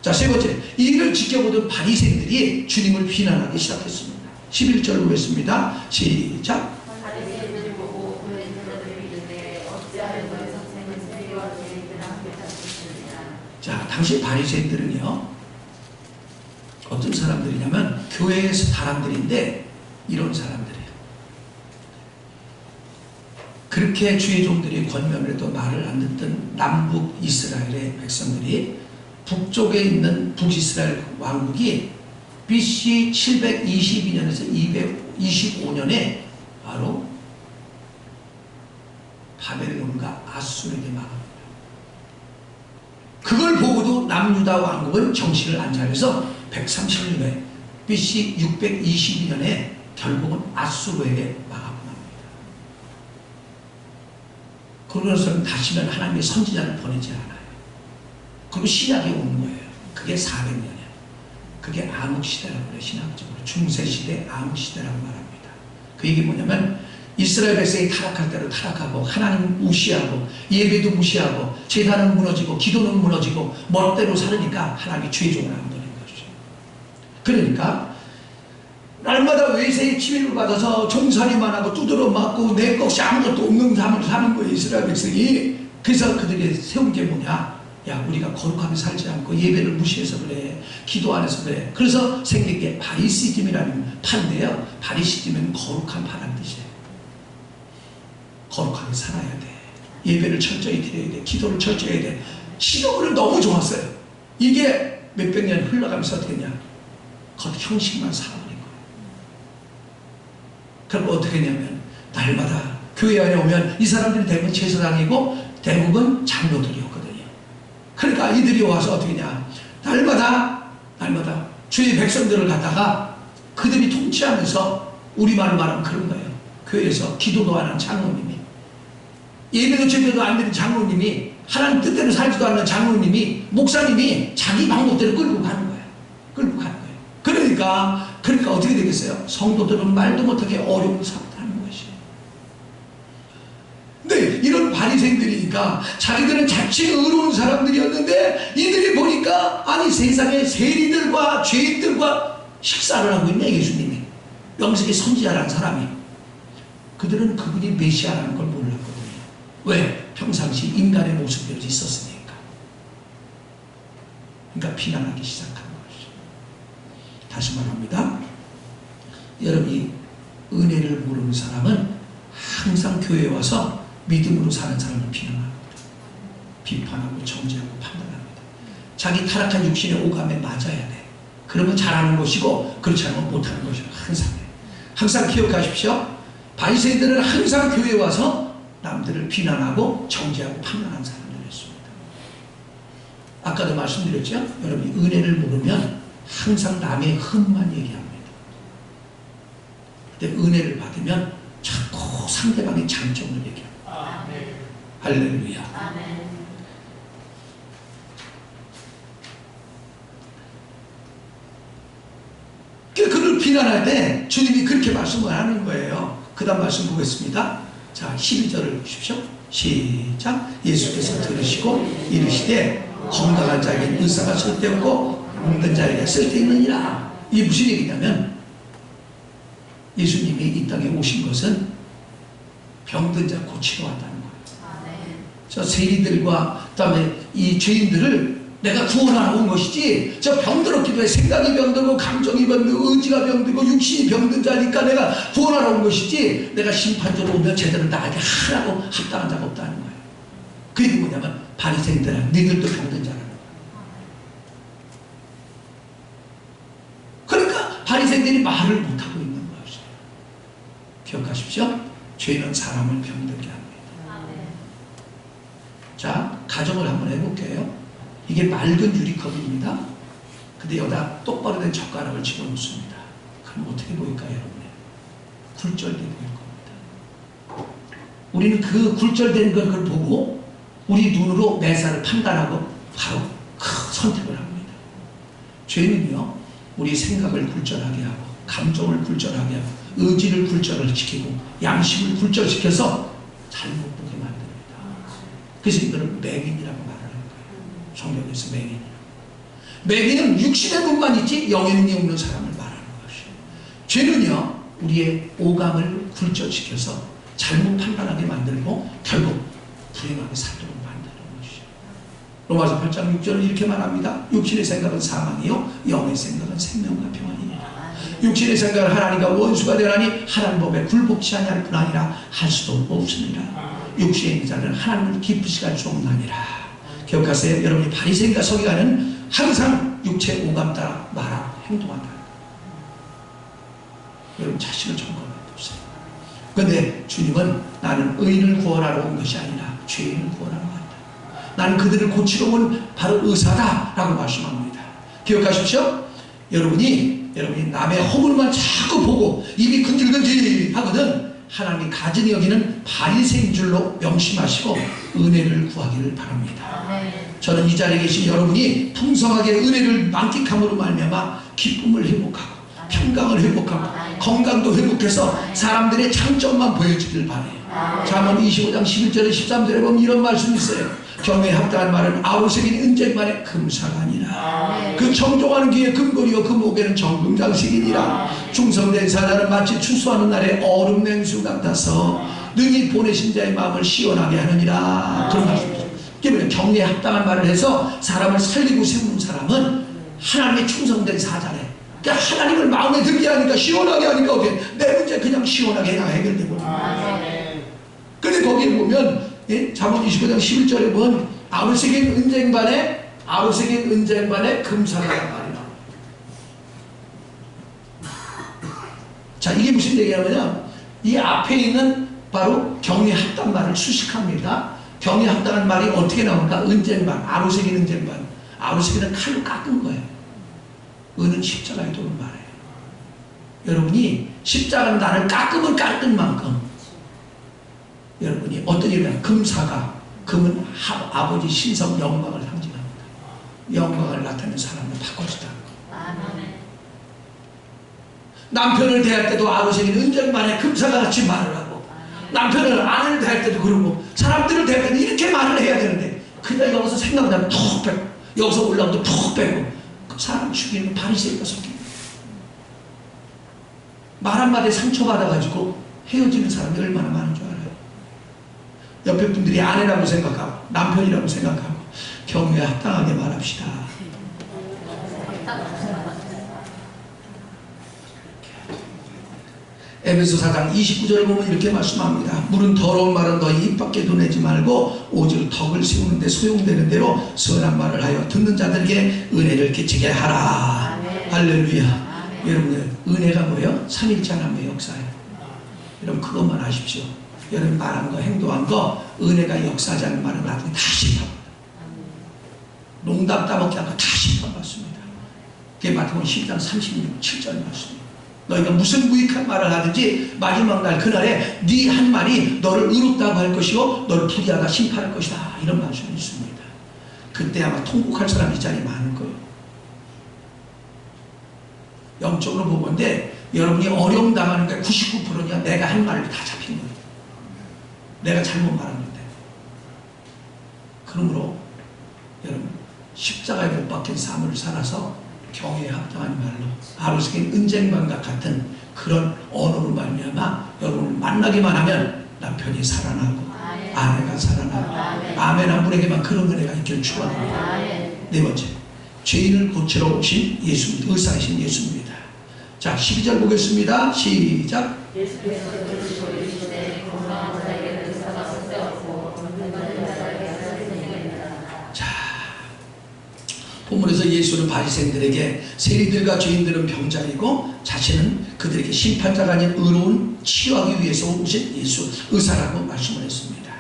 자, 세 번째, 이 일을 지켜보던 바리새인들이 주님을 비난하기 시작했습니다. 11절 보겠습니다. 시작. 바리새인들이 보고 그의 제자들이 이르되 어찌하여 너희 선생은 세리와 죄인들과 함께 잡수시느냐. 자, 당시 바리새인들은요 어떤 사람들이냐면 교회에서 사람들인데 이런 사람들이에요. 그렇게 주의 종들이 권면을 해도 말을 안 듣던 남북 이스라엘의 백성들이 북쪽에 있는 북이스라엘 왕국이 BC 722년에서 225년에 바로 바벨론과 아수르에게 망합니다. 그걸 보고도 남유다 왕국은 정신을 안 차려서 130년에 BC 622년에 결국은 아수르에게 망하고 납니다. 그것은 다시는 하나님의 선지자를 보내지 않아요. 그리고 신약이 오는 거예요. 그게 400년이에요. 그게 암흑시대라고 그래요. 신학적으로 중세시대 암흑시대라고 말합니다. 그 얘기 뭐냐면 이스라엘 백성이 타락할 대로 타락하고 하나님 무시하고 예배도 무시하고 제단은 무너지고 기도는 무너지고 멋대로 살으니까 하나님이 죄종을 안 보낸 거죠. 그러니까 날마다 외세의 침입을 받아서 종살이만 하고 두드러 맞고 내 것이 아무것도 없는 삶을 사는 거예요. 이스라엘 백성이. 그래서 그들이 세운 게 뭐냐, 야 우리가 거룩하게 살지 않고 예배를 무시해서 그래, 기도 안 해서 그래. 그래서 생긴 게 바리시즘이라는 파인데요, 바리시즘은 거룩한 파란 뜻이에요. 거룩하게 살아야 돼, 예배를 철저히 드려야 돼, 기도를 철저히 해야 돼. 시도를 너무 좋았어요. 이게 몇백 년 흘러가면서 어떻게 했냐, 겉 형식만 살아버린 거예요. 그럼 어떻게 했냐면 날마다 교회 안에 오면 이 사람들이 대부분 제사장이고 대부분 장로들이었거든요. 그러니까 이들이 와서 어떻게 했냐, 날마다 주의 백성들을 갖다가 그들이 통치하면서 우리말로 말하면 그런 거예요. 교회에서 기도도 안 하는 장로님이, 예배도 제대로 안 되는 장로님이, 하나님 뜻대로 살지도 않는 장로님이, 목사님이 자기 방법대로 끌고 가는 거예요. 그러니까 어떻게 되겠어요? 성도들은 말도 못하게 어려운 삶을 하는 것이에요. 근데 이런 바리새인들이니까 자기들은 자칫 의로운 사람들이었는데 이들이 보니까 아니 세상에 세리들과 죄인들과 식사를 하고 있네. 예수님이, 명색이 선지자라는 사람이. 그들은 그분이 메시아라는 걸 몰랐거든요. 왜? 평상시 인간의 모습대로 있었으니까. 그러니까 비난하기 시작한 것이죠. 다시 말합니다. 여러분이 은혜를 모르는 사람은 항상 교회에 와서 믿음으로 사는 사람을 비난합니다. 비판하고 정죄하고 판단합니다. 자기 타락한 육신의 오감에 맞아야 돼. 그러면 잘하는 것이고 그렇지 않으면 못하는 것이고 항상 기억하십시오. 바리새인들은 항상 교회에 와서 남들을 비난하고 정죄하고 판단하는 사람들이었습니다. 아까도 말씀드렸죠. 여러분이 은혜를 모르면 항상 남의 흠만 얘기합니다. 근데 은혜를 받으면 자꾸 상대방의 장점을 얘기합니다. 아멘. 할렐루야. 아멘. 그를 비난할 때 주님이 그렇게 말씀을 하는 거예요. 그 다음 말씀 보겠습니다. 자, 12절을 보십시오. 시작. 예수께서 들으시고 이르시되 건강한 자에게 의사가 쓸데없고 병든 자에게 쓸데있느니라. 이게 무슨 얘기냐면 예수님이 이 땅에 오신 것은 병든 자 고치러 왔다는 거예요. 저 세리들과 그다음에 이 죄인들을 내가 구원하러 온 것이지, 저 병들었기도 해. 생각이 병들고 감정이 병들고 의지가 병들고 육신이 병든 자니까 내가 구원하러 온 것이지, 내가 심판조로 오면 제대로 나에게 하라고 합당한 자가 없다는 거예요. 그 얘기는 뭐냐면 바리새인들아, 너희들도 병든 자라는 거예요. 그러니까 바리새인들이 말을 못하고 있는 것이에요. 기억하십시오. 죄는 사람을 병들게 합니다. 자, 가정을 한번 해볼게요. 이게 맑은 유리컵입니다. 근데 여기다 똑바로 된 젓가락을 집어넣습니다. 그럼 어떻게 보일까요, 여러분? 굴절되어 보일 겁니다. 우리는 그 굴절된 걸 보고 우리 눈으로 매사를 판단하고 바로 그 선택을 합니다. 죄는요, 우리 생각을 굴절하게 하고 감정을 굴절하게 하고 의지를 굴절을 시키고 양심을 굴절시켜서 잘못 보게 만듭니다. 그래서 이거를 맹인이라고 말을 하는 거예요. 성경에서 맹인이라고. 맹인은 육신의 것만 있지 영혼이 없는 사람을 말하는 것이에요. 죄는요, 우리의 오감을 굴절시켜서 잘못 판단하게 만들고 결국 불행하게 살도록 만드는 것이에요. 로마서 8장 6절은 이렇게 말합니다. 육신의 생각은 사망이요 영의 생각은 생명과 평안이니라. 육신의 생각을 하나님과 원수가 되나니 하나님 법에 굴복치 아니할 뿐 아니라 할 수도 없으니라. 육신의 있는 자는 하나님을 기쁘시게 할 수 없나니라. 기억하세요. 여러분이 바리새인과 서기관은 항상 육체 오감 따라 말하고 행동한다. 여러분 자신을 점검해 보세요. 그런데 주님은 나는 의인을 구원하러 온 것이 아니라 죄인을 구원하러 왔다. 나는 그들을 고치러 온 바로 의사다 라고 말씀합니다. 기억하십시오. 여러분이 남의 허물만 자꾸 보고 입이 근질근질 하거든 하나님이 가증히 여기는 바리새인 줄로 명심하시고 은혜를 구하기를 바랍니다. 저는 이 자리에 계신 여러분이 풍성하게 은혜를 만끽함으로 말미암아 기쁨을 회복하고 평강을 회복하고 건강도 회복해서 사람들의 장점만 보여주길 바라요. 잠언 25장 11절에 13절에 보면 이런 말씀이 있어요. 경외에 합당한 말은 아우색인 은쟁반의 금사가 아니라 그 정종하는 귀에 금고리요 그 목에는 정금장식이니라. 충성된 사자는 마치 추수하는 날에 얼음 냉수 같아서 능히 보내신 자의 마음을 시원하게 하느니라. 그런 말씀이죠. 경외에 합당한 말을 해서 사람을 살리고 세우는 사람은 하나님의 충성된 사자래. 그러니까 하나님을 마음에 들게 하니까 시원하게 하니까 어떻게 내 문제 그냥 시원하게 그냥 해결되고. 근데 거기에 보면 잠언 25장 11절에 보면 아우색인 은쟁반에 금사가 말이라. 자, 이게 무슨 얘기냐면요, 이 앞에 있는 바로 경외에 합당한 말을 수식합니다. 경외에 합당한 말이 어떻게 나오는가? 은쟁반, 아우색인 은쟁반. 아우색인은 칼로 깎은 거예요. 은은 십자가의 도를 말해요. 여러분이 십자가는 나를 깎으면 깎은 만큼 여러분이 어떤 일이냐, 금사가, 금은 아버지 신성 영광을 상징합니다. 영광을 나타내는 사람을 바꿔주다는 거예요. 남편을 대할 때도 아우색인 은쟁반에 금사가 같이 말을 하고, 남편을 아내를 대할 때도 그러고, 사람들을 대할 때도 이렇게 말을 해야 되는데 그냥 여기서 생각나면 톡 빼고 여기서 올라오면 톡 빼고 사람 죽이는 바리새인과 속입니다. 말 한마디에 상처받아가지고 헤어지는 사람이 얼마나 많은 줄 알아요. 옆에 분들이 아내라고 생각하고 남편이라고 생각하고 경외에 합당하게 말합시다. 에베소 4장 29절을 보면 이렇게 말씀합니다. 물은 더러운 말은 너희 입 밖에 도내지 말고 오직 덕을 세우는 데 소용되는 대로 선한 말을 하여 듣는 자들에게 은혜를 끼치게 하라. 아멘. 할렐루야. 여러분, 은혜가 뭐예요? 삼일째 하나님의 역사예요. 여러분 그것만 아십시오. 여러분 말한 거 행동한 거 은혜가 역사하지 않는 말은 나중에 다 심판합니다. 농담 따먹지 않고 다 심판받습니다. 그게 마태복음 10장 36, 7절 말씀입니다. 너희가 무슨 무익한 말을 하든지 마지막 날 그날에 네 한 말이 너를 의롭다고 할 것이고 너를 불의하다 심판할 것이다. 이런 말씀이 있습니다. 그때 아마 통곡할 사람이 이 자리에 많을 거예요. 영적으로 보건데 여러분이 어려움 당하는 게 99%냐 내가 한 말을 다 잡힌 거예요. 내가 잘못 말했는데. 그러므로 여러분 십자가에 못 박힌 삶을 살아서 경외에 합당한 말로 아우색인 은쟁반과 같은 그런 언어로 말미암아 여러분을 만나기만 하면 남편이 살아나고 아내가 살아나고 아멘 한 분에게만 그런 은혜가 있기를 축원합니다. 네 번째, 죄인을 고치러 오신 예수입니다. 의사이신 예수입니다. 자, 12절 보겠습니다. 시작. 예수께서 그러시고 이르시되 건강한 자에게 의사가 쓸데없고 병든 자에게 선생님이라. 자, 본문에서 예수는 바리새인들에게 세리들과 죄인들은 병자이고 자신은 그들에게 심판자가 아닌 의로운 치유하기 위해서 오신 예수 의사라고 말씀을 했습니다.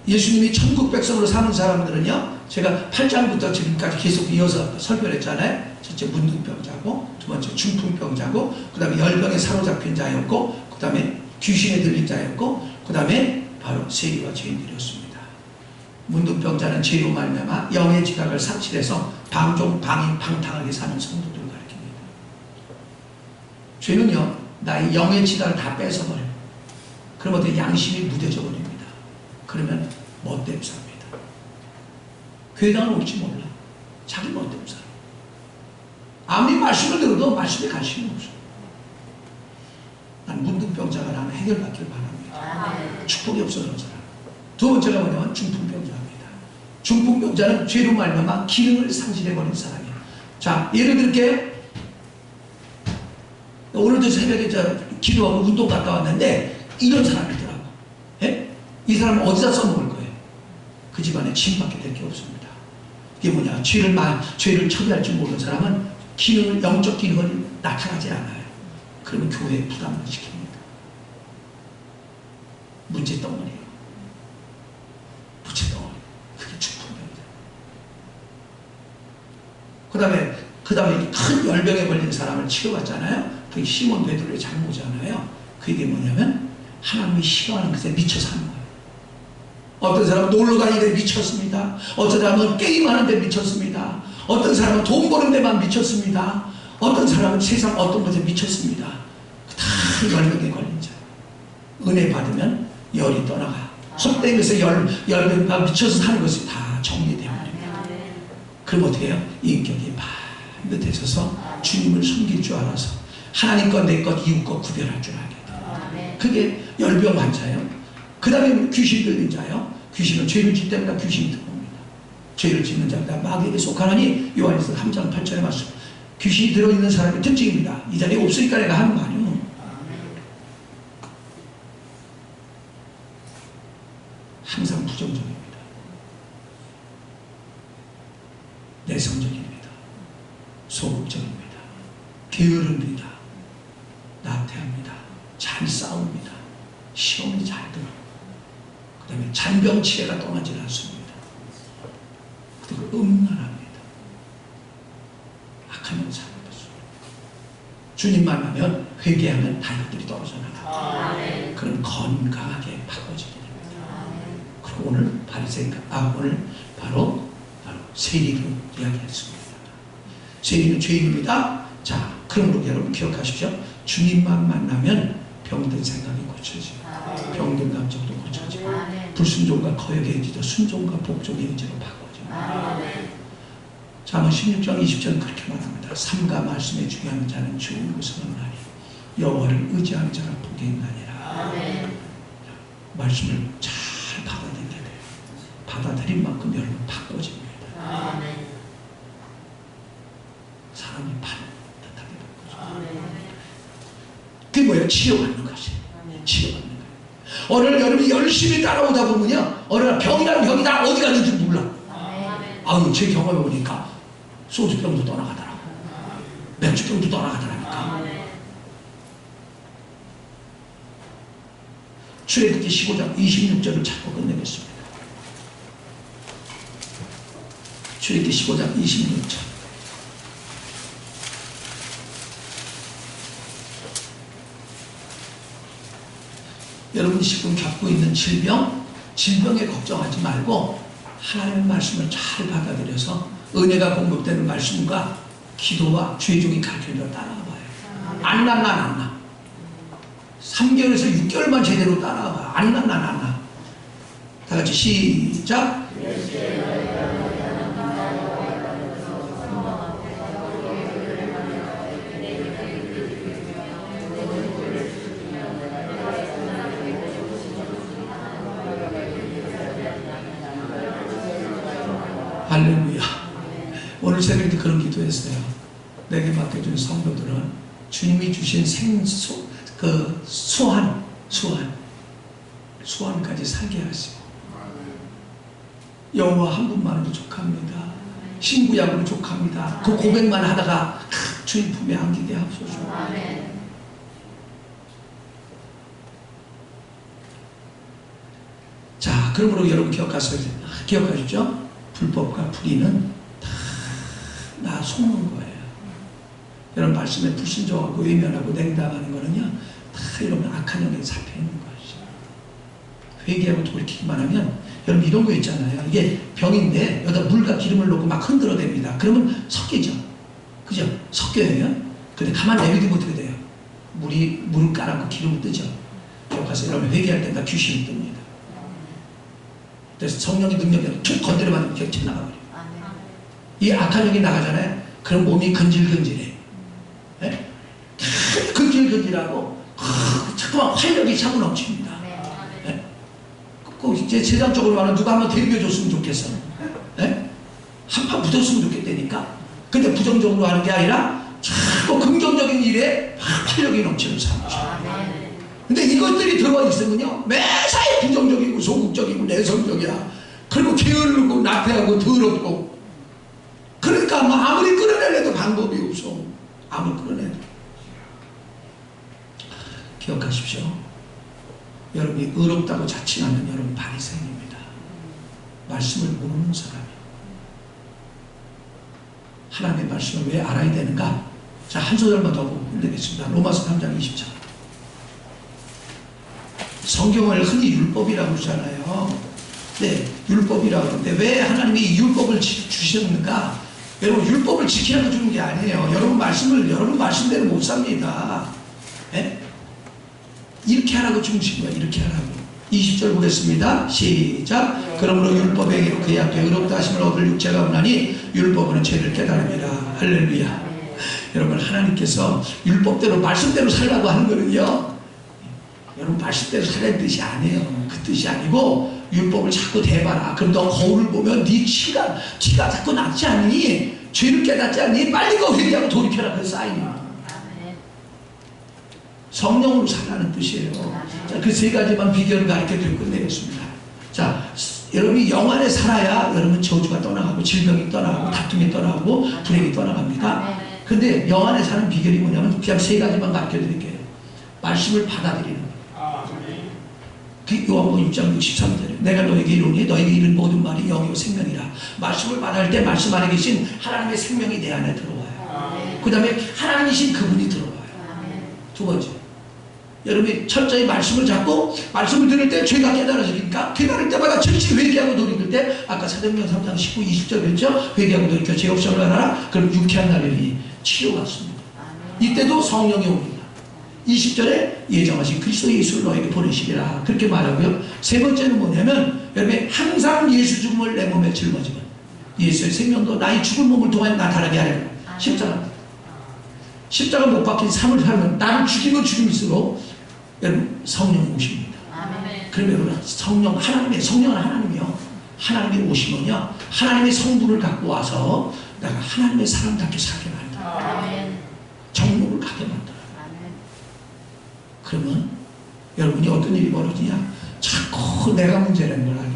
예수님이 천국 백성으로 사는 사람들은요, 제가 8장부터 지금까지 계속 이어서 설교를 했잖아요. 첫째 문둥병자고, 두 번째 중풍병자고, 그 다음에 열병에 사로잡힌 자였고, 그 다음에 귀신에 들린 자였고, 그 다음에 바로 세리와 죄인들이었습니다. 문둥병자는 죄로 말미암아 영의 지각을 상실해서 방종, 방임, 방탕하게 사는 성도들을 가리킵니다. 죄는요, 나의 영의 지각을 다 뺏어버려요. 그러면 어떻게 양심이 무뎌져 버립니다. 그러면 멋대로 삽니다. 교회당을 올지 몰라. 자기 멋대로 살아. 아무리 말씀을 들어도 말씀에 관심이 없어. 난 문둥병자가 나는 해결받기를 바랍니다. 축복이 없어 그런 사람. 두 번째가 뭐냐면 중풍병자입니다. 중풍병자는 죄로 말미암아 기능을 상실해버린 사람이에요. 자, 예를 들게 오늘도 새벽에 기도하고 운동 갔다 왔는데 이런 사람이더라고. 예? 이 사람은 어디다 써먹을 거예요? 그 집안에 침밖에 될 게 없습니다. 이게 뭐냐? 죄를 처리할 줄 모르는 사람은 영적 기능을 나타나지 않아요. 그러면 교회에 부담을 시킵니다. 문제 덩어리예요. 부채 덩어리. 그게 중풍병자. 그 다음에 큰 열병에 걸린 사람을 치료받잖아요. 그게 시몬 베드로의 장모잖아요. 그게 뭐냐면 하나님이 싫어하는 것에 미쳐 사는 거예요. 어떤 사람은 놀러 다니는 데 미쳤습니다. 어떤 사람은 게임하는 데 미쳤습니다. 어떤 사람은 돈 버는 데만 미쳤습니다. 어떤 사람은 세상 어떤 것에 미쳤습니다. 다 열병에 걸린 자. 은혜 받으면 열이 떠나가. 헛되면서 열병과 미쳐서 사는 것이 다 정리되어버립니다. 그럼 어떻게 해요? 인격이 반듯해 서서 주님을 섬길 줄 알아서 하나님 것, 내 것, 이웃 것 구별할 줄 알게 돼요. 그게 열병 환자예요. 그 다음에 귀신 들린 자요. 귀신은 죄를 짓 때마다 귀신이 들어옵니다. 죄를 짓는 자가 마귀에게 속하나니 요한일서 3장 8절에 말씀. 귀신이 들어있는 사람의 특징입니다. 이 자리에 없으니까 내가 하는 거 아니에요. 항상 부정적입니다. 내성적입니다. 소극적입니다. 게으릅니다. 나태합니다. 잘 싸웁니다. 시험이 잘 들어. 그 다음에 잔병치레가 떠나지 않습니다. 그리고 음란합니다. 악한 영상을 받습니다. 주님 만나면 회개하면 다 이것들이 떨어져 나가. 그럼 건강하게 바꿔지게 됩니다. 그리고 오늘 오늘 바로 세리로 이야기했습니다. 세리는 죄인입니다. 자, 그러므로 여러분 기억하십시오. 주님만 만나면 병든 생각이 고쳐지고 병든 감정도 고쳐지고 불순종과 거역의 의지도 순종과 복종의 의지로 바꿔지고. 잠언 16장 20절은 그렇게 말합니다. 삶과 말씀에 중요한 자는 좋은 것을 얻나니 여호와를 의지하는 자가 복이 있나니라. 말씀을 잘 받아들여야 돼요. 받아들인 만큼 여러분 바꿔집니다. 사람이 반듯하게 바꿔집니다. 그게 뭐예요? 치료받는 것이에요. 치료받는 거예요. 오늘 여러분이 열심히 따라오다 보면요, 어느 날 병이란 병이 다 어디 갔는지 몰라. 아유, 제 경험해 보니까 소주병도 떠나가더라고. 맥주병도 떠나가더라니까. 출애굽기 15장 26절을 찾고 끝내겠습니다. 출애굽기 15장 26절. 여러분이 지금 겪고 있는 질병에 걱정하지 말고 하나님의 말씀을 잘 받아들여서 은혜가 공급되는 말씀과 기도와 주의 종이 가르쳐줘 따라와봐요. 안 나. 3개월에서 6개월만 제대로 따라와봐요. 안 나. 다 같이 시작. 그런 기도했어요. 내게 맡겨준 성도들은 주님이 주신 소원까지 살게 하시고 여호와 한 분만으로 족합니다. 신구약으로 족합니다. 그 고백만 하다가 주님 품에 안기게 하소서. 자, 그러므로 여러분 기억하시죠? 불법과 불의는 다 나 속는 거예요. 여러분 말씀에 불신종하고 외면하고 냉담하는 거는요, 다 이러면 악한 영에 잡혀 있는 것이죠. 회개하고 돌이키기만 하면, 여러분 이런 거 있잖아요. 이게 병인데 여기다 물과 기름을 넣고 막 흔들어댑니다. 그러면 섞이죠. 그죠? 섞여요. 근데 가만 내비두면 어떻게 돼요? 물을 깔아놓고 기름을 뜨죠. 기억하세요. 여러분 회개할 때 다 귀신이 뜹니다. 그래서 성령의 능력이 툭 건드려만 그냥 튀어나가버려요. 이 악한 영이 나가잖아요. 그럼 몸이 근질근질해. 네? 근질근질하고 자꾸만 활력이 차고 넘칩니다. 네? 꼭 이제 세상적으로 말하면 누가 한번 데려줬으면 좋겠어. 네? 한판 붙었으면 좋겠다니까. 근데 부정적으로 하는 게 아니라 자꾸 긍정적인 일에 활력이 넘치는 삶이죠. 근데 이것들이 들어와 있으면요, 매사에 부정적이고 소극적이고 내성적이야. 그리고 게으르고 나태하고 더럽고. 그러니까 뭐 아무리 끌어내려도 방법이 없어. 아무리 끌어내도. 기억하십시오. 여러분이 의롭다고 자칭하는 여러분 바리새인입니다. 말씀을 모르는 사람이에요. 하나님의 말씀을 왜 알아야 되는가? 자, 한 소절만 더 보고 끝내겠습니다. 로마서 3장 20절. 성경을 흔히 율법이라고 그러잖아요. 네, 율법이라고 하는데 왜 하나님이 율법을 주셨는가? 여러분 율법을 지키라고 주는 게 아니에요. 여러분 말씀을 여러분 말씀대로 못 삽니다. 네? 이렇게 하라고 주신 거예요. 이렇게 하라고. 20절 보겠습니다. 시작. 그러므로 율법에게로 그의 앞에 의롭다 하심을 얻을 육체가 없나니 율법은 죄를 깨달음이라. 할렐루야. 여러분 하나님께서 율법대로 말씀대로 살라고 하는 거는요, 여러분 말씀대로 살라는 뜻이 아니에요. 그 뜻이 아니고 율법을 자꾸 대봐라. 그럼 너 거울을 보면 네 티가 자꾸 났지 않니? 죄를 깨닫지 않니? 빨리 그 회개하고 돌이켜라. 그 사인이야. 성령으로 살라는 뜻이에요. 자, 그 세 가지만 비결을 가르쳐드리고 끝내겠습니다. 자, 여러분이 영 안에 살아야 여러분 저주가 떠나가고 질병이 떠나가고 다툼이 떠나가고 불행이 떠나갑니다. 근데 영 안에 사는 비결이 뭐냐면 그냥 세 가지만 가르쳐드릴게요. 말씀을 받아들이는 거예요. 요한복음 6장 63절. 내가 너에게 이르노니 너에게 이른 모든 말이 영이요 생명이라. 말씀을 받을 때 말씀 안에 계신 하나님의 생명이 내 안에 들어와요. 그 다음에 하나님이신 그분이 들어와요. 두 번째, 여러분이 철저히 말씀을 잡고 말씀을 들을 때 죄가 깨달아지니까 깨달을 때마다 즉시 회개하고 돌이킬 때 아까 사도행전 3장 19, 20절 그랬죠? 회개하고 돌이켜 죄 없음을 하라. 그럼 유쾌한 날이니 치료가 왔습니다. 이때도 성령이 옵니다. 20절에 예정하신 그리스도 예수를 너에게 보내시리라. 그렇게 말하고요. 세 번째는 뭐냐면 여러분 항상 예수 죽음을 내 몸에 짊어지면 예수의 생명도 나의 죽은 몸을 통해 나타나게 하려. 십자가 못 박힌 삶을 살면 나를 죽이고 죽임일수록 여러분 성령이 오십니다. 그러면 여러분 하나님의 성령은 하나님이요. 하나님이 오시면요, 하나님의 성분을 갖고 와서 내가 하나님의 사람답게 살게 만들어요. 정욕을 가게 만들어요. 그러면 여러분이 어떤 일이 벌어지냐? 자꾸 내가 문제라는 걸 알게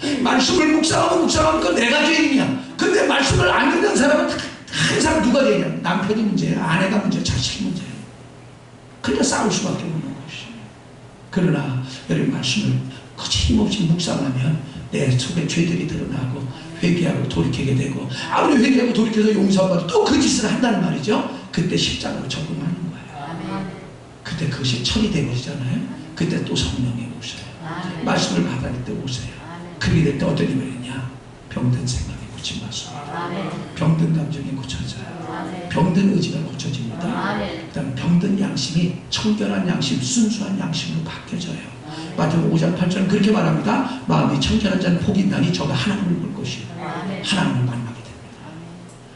돼. 말씀을 묵상하면 내가 죄인이야. 근데 말씀을 안 듣는 사람은 항상 누가 죄인이야? 남편이 문제야, 아내가 문제야, 자식이 문제야. 그러니까 싸울 수밖에 없는 것이에요. 그러나 여러분 말씀을 거침없이 묵상하면 내 속에 죄들이 드러나고 회개하고 돌이키게 되고, 아무리 회개하고 돌이켜서 용서받아도 또 그 짓을 한다는 말이죠. 그때 십자가로 적응하는 거예요. 그때 그것이 처리되어지잖아요. 그때 또 성령이 오셔요. 말씀을 받아들일 때 오세요. 그렇게 될 때 어떤 일이 있냐? 병든 생각이 고침받습니다. 병든 감정이 고쳐져요. 병든 의지가 고쳐집니다. 그다음 병든 양심이 청결한 양심, 순수한 양심으로 바뀌어져요. 마태복음 5장 8절은 그렇게 말합니다. 마음이 청결한 자는 복이 있나니 저가 하나님을 볼 것이요. 하나님을 만나게 됩니다.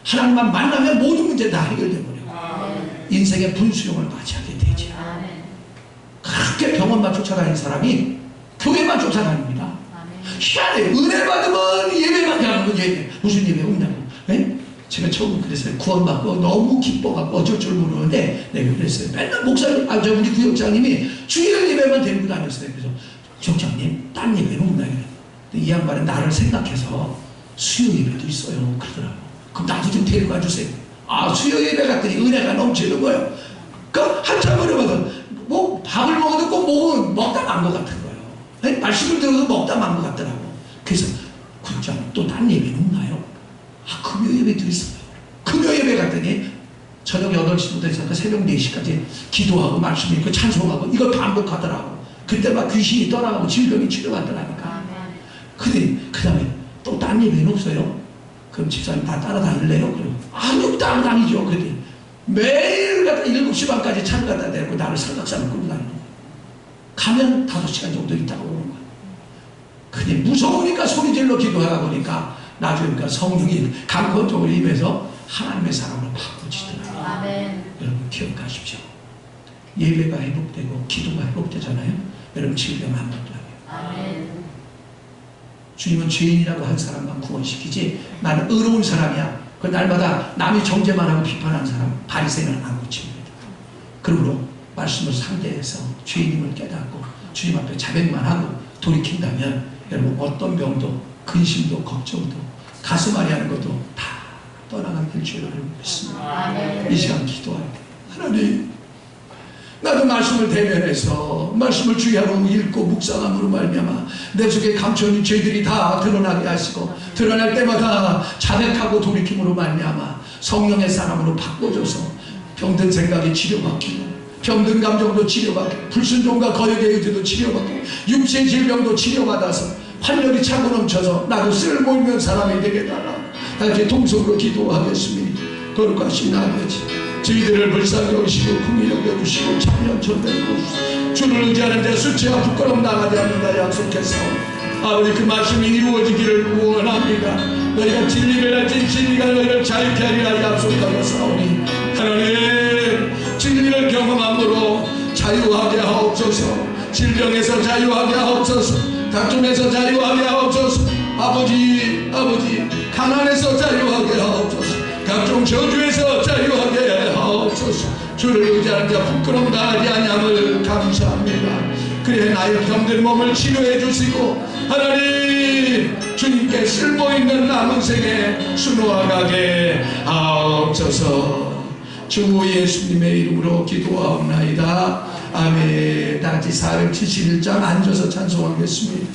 하나님만 만나면 모든 문제 다 해결되버려요. 인생의 분수령을 맞이하게 되지. 그렇게 병원만 쫓아다니는 사람이 교회만 쫓아다닙니다. 희한해. 은혜 받으면 예배만 하는 건 예배. 무슨 예배 없냐고. 네? 제가 처음 그랬어요. 구원받고 너무 기뻐갖고 어쩔 줄 모르는데 내가 그랬어요. 맨날 목사님, 우리 구역장님이 주일 예배만 데리고 다녔어요. 그래서 구역장님 딴 예배는 없나요? 이 양반은 나를 생각해서 수요 예배도 있어요 그러더라고. 그럼 나도 좀 데리고 와주세요. 수요 예배 갔더니 은혜가 넘치는 거예요. 그 한참 어려워서 뭐 밥을 먹어도 꼭 목은 먹다 만 것 같은 거예요. 말씀을 들어도 먹다 만 것 같더라고. 그래서 구역장님 또 딴 예배는 없나요? 금요 예배도 있어요. 금요 예배 갔더니 저녁 8시부터 해서 새벽 4시까지 기도하고 말씀 읽고 찬송하고 이걸 반복하더라고. 그때 막 귀신이 떠나가고 질병이 치료받더라니까. 근데 그 다음에 또 딴 예배는 없어요? 그럼 집사님 다 따라다닐래요? 그러고 아니요 따라다니죠. 그랬더니 매일 갖다 7시 반까지 차를 갖다 대고 나를 삼각산을 끌고 다니는 거예요. 가면 5시간 정도 있다가 오는 거예요. 근데 무서우니까 소리질러 기도하다 보니까 나중에 그러니까 성령이 강권적으로 임해서 하나님의 사람을 바꾸시더라고요. 아멘. 여러분 기억하십시오. 예배가 회복되고 기도가 회복되잖아요. 여러분 질병 한 번도 안 해요. 아멘. 주님은 죄인이라고 한 사람만 구원시키지 나는 의로운 사람이야. 그 날마다 남이 정죄만 하고 비판하는 사람 바리새인은 안 고칩니다. 그러므로 말씀을 상대해서 죄인임을 깨닫고 주님 앞에 자백만 하고 돌이킨다면 여러분 어떤 병도 근심도 걱정도 가슴 앓이 하는 것도 다 떠나가게 될 줄을 믿습니다. 아멘. 이 시간 기도할게요. 하나님 나도 말씀을 대면해서 말씀을 주야로 읽고 묵상함으로 말미암아 내 속에 감춰진 죄들이 다 드러나게 하시고 드러날 때마다 자백하고 돌이킴으로 말미암아 성령의 사람으로 바꿔줘서 병든 생각이 치료받고 병든 감정도 치료받고 불순종과 거역의 의지도 치료받고 육체의 질병도 치료받아서 활력이 차고 넘쳐서 나도 쓸모있는 사람이 되게 달라. 다같이 동성으로 기도하겠습니다. 거룩하신 아버지 저희들을 불쌍히 여기시고 긍휼히 여겨주시고 참여 전대로 주시고 주를 의지하는 데 수치와 부끄러움 나가지 않는다 약속했사오니 아버지 그 말씀이 이루어지기를 원합니다. 너희가 진리를 알지 진리가 너희를 자유케 하리라 약속하였사오니 하나님 진리를 경험함으로 자유하게 하옵소서. 질병에서 자유하게 하옵소서. 다툼에서 자유하게 하옵소서. 아버지 가난에서 자유하게 하옵소서. 각종 저주에서 자유하게 하옵소서. 주를 의지하는 자 부끄러움 당하지 아니함을 감사합니다. 그래 나의 병든 몸을 치료해 주시고 하나님 주님께 쓸모있는 남은 생에 수놓아가게 하옵소서. 주 예수님의 이름으로 기도하옵나이다. 아멘. 다같이 471장 앉아서 찬송하겠습니다.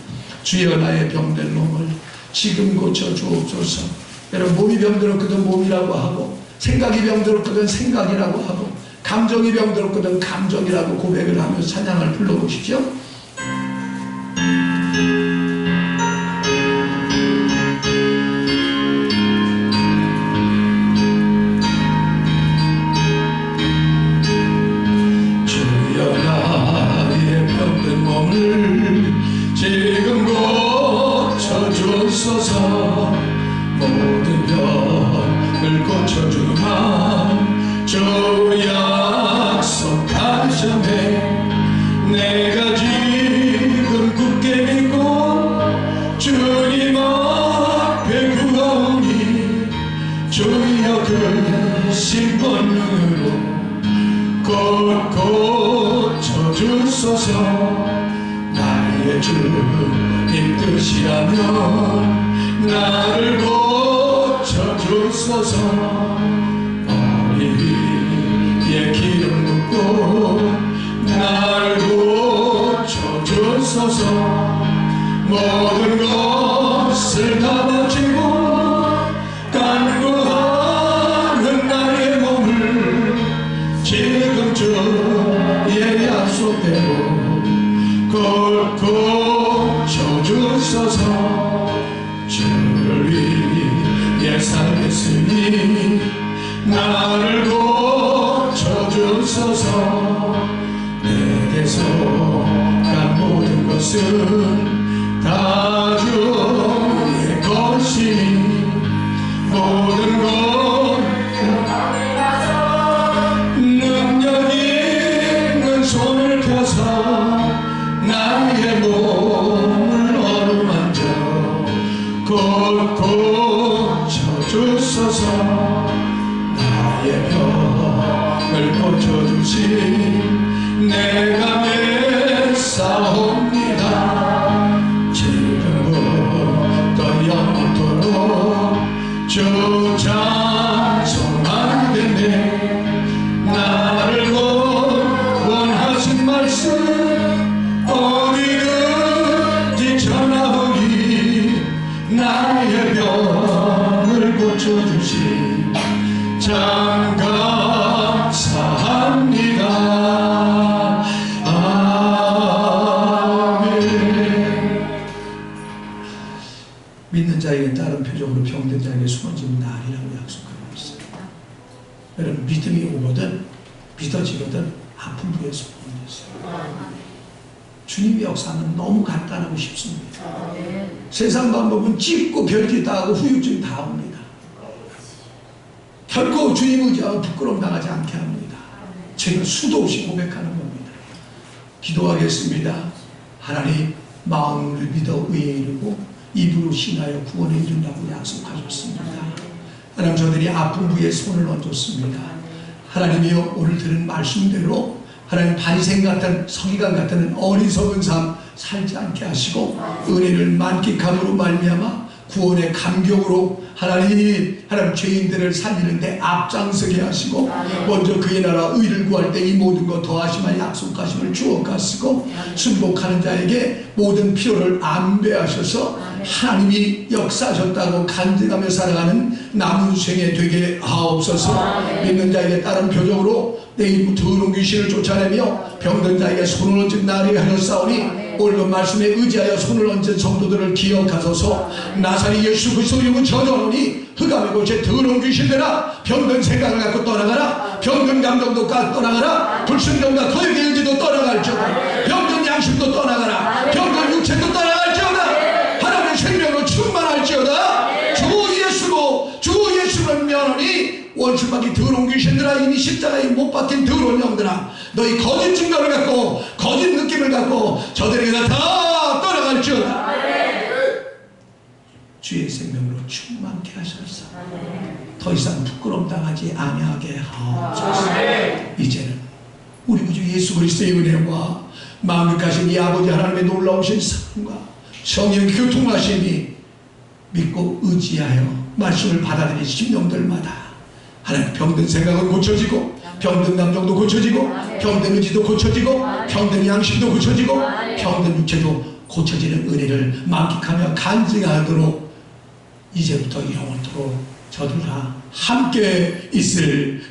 주여 나의 병든 몸을 지금 고쳐주옵소서. 여러분 몸이 병들었거든 몸이라고 하고 생각이 병들었거든 생각이라고 하고 감정이 병들었거든 감정이라고 고백을 하며 찬양을 불러보시죠. 주여 나의 병든 몸을 지금 고쳐주소서. 모든 병을 고쳐주만 주 약속하셨네. 내가 지금 굳게 믿고 주님 앞에 구하오니 주여 그 신권으로 곧 고쳐주소서. 나의 주님 뜻이라면 나를 고쳐주소서. 머리에 기름 붓고 나를 고쳐주소서. 모든 것을 다 바치고 간구하는 나의 몸을 지금 주의 약속대로 곧 고쳐주소서. 주를 위해 살겠으니 나를 고쳐주소서. 내게서 간 모든 것은 다 주의 것이니 모든 것 능력 있는 손을 펴서 나의 몸을 어루만져 곧 고쳐주소서. 자에게 다른 표적으로 병든 자에게 숨어진 날이라고 약속하고 있어요. 여러분 믿음이 오거든 믿어지거든 아픈 부에 소원했어요. 주님의 역사는 너무 간단하고 쉽습니다. 세상 방법은 찝고 별짓 다 하고 후유증 다 옵니다. 결코 주님 의지하고 부끄러움 당하지 않게 합니다. 제가 수도 없이 고백하는 겁니다. 기도하겠습니다. 하나님 마음을 믿어 의에 이르고 입으로 신하여 구원에 이른다고 약속하셨습니다. 하나님 저들이 아픈 부에 손을 얹었습니다. 하나님이여 오늘 들은 말씀대로 하나님 바리새인 같은 서기관 같은 어리석은 삶 살지 않게 하시고 은혜를 만끽함으로 말미암아 구원의 감격으로 하나님 죄인들을 살리는데 앞장서게 하시고 먼저 그의 나라 의를 구할 때 이 모든 것 더하시마 약속하심을 주어가시고 순복하는 자에게 모든 필요를 안배하셔서 하나님이 역사하셨다고 간증하며 살아가는 남은 생에 되게 하옵소서. 믿는 자에게 다른 표적으로 내일 더러운 귀신을 쫓아내며 병든 자에게 손을 얹은 날이 하셨사오니 오늘도 말씀에 의지하여 손을 얹은 성도들을 기억하소서. 나사렛 예수 그리스도 이름으로 저주하노니 흑암의 곳에 더러운 귀신들아 병든 생각을 갖고 떠나가라. 병든 감정도 떠나가라. 불순종과 거역의 의지도 떠나갈지어다. 병든 양심도 떠나가라. 병든 육체도 떠나갈지어다. 하나님의 생명으로 충만할지어다. 주 예수를 면하니 원수막이 더러운 귀신들아 이미 십자가에 못 박힌 더러운 영들아 너희 거짓 증거를 갖고 거짓 느낌을 갖고 저들에게 다 떠나갈지어다. 주의 생명으로 충만케 하셔서 더 이상 부끄러움 당하지 아니하게 하옵소서. 이제는 우리 구주 예수 그리스도의 은혜와 마음을 가신 이 아버지 하나님의 놀라우신 사랑과 성령 교통하심이 믿고 의지하여 말씀을 받아들인 심령들마다 하나님 병든 생각은 고쳐지고 병든 감정도 고쳐지고 병든 의지도 고쳐지고 병든 양심도 고쳐지고 병든 육체도 고쳐지는 은혜를 만끽하며 간증하도록 이제부터 영원토록 저들과 함께 있을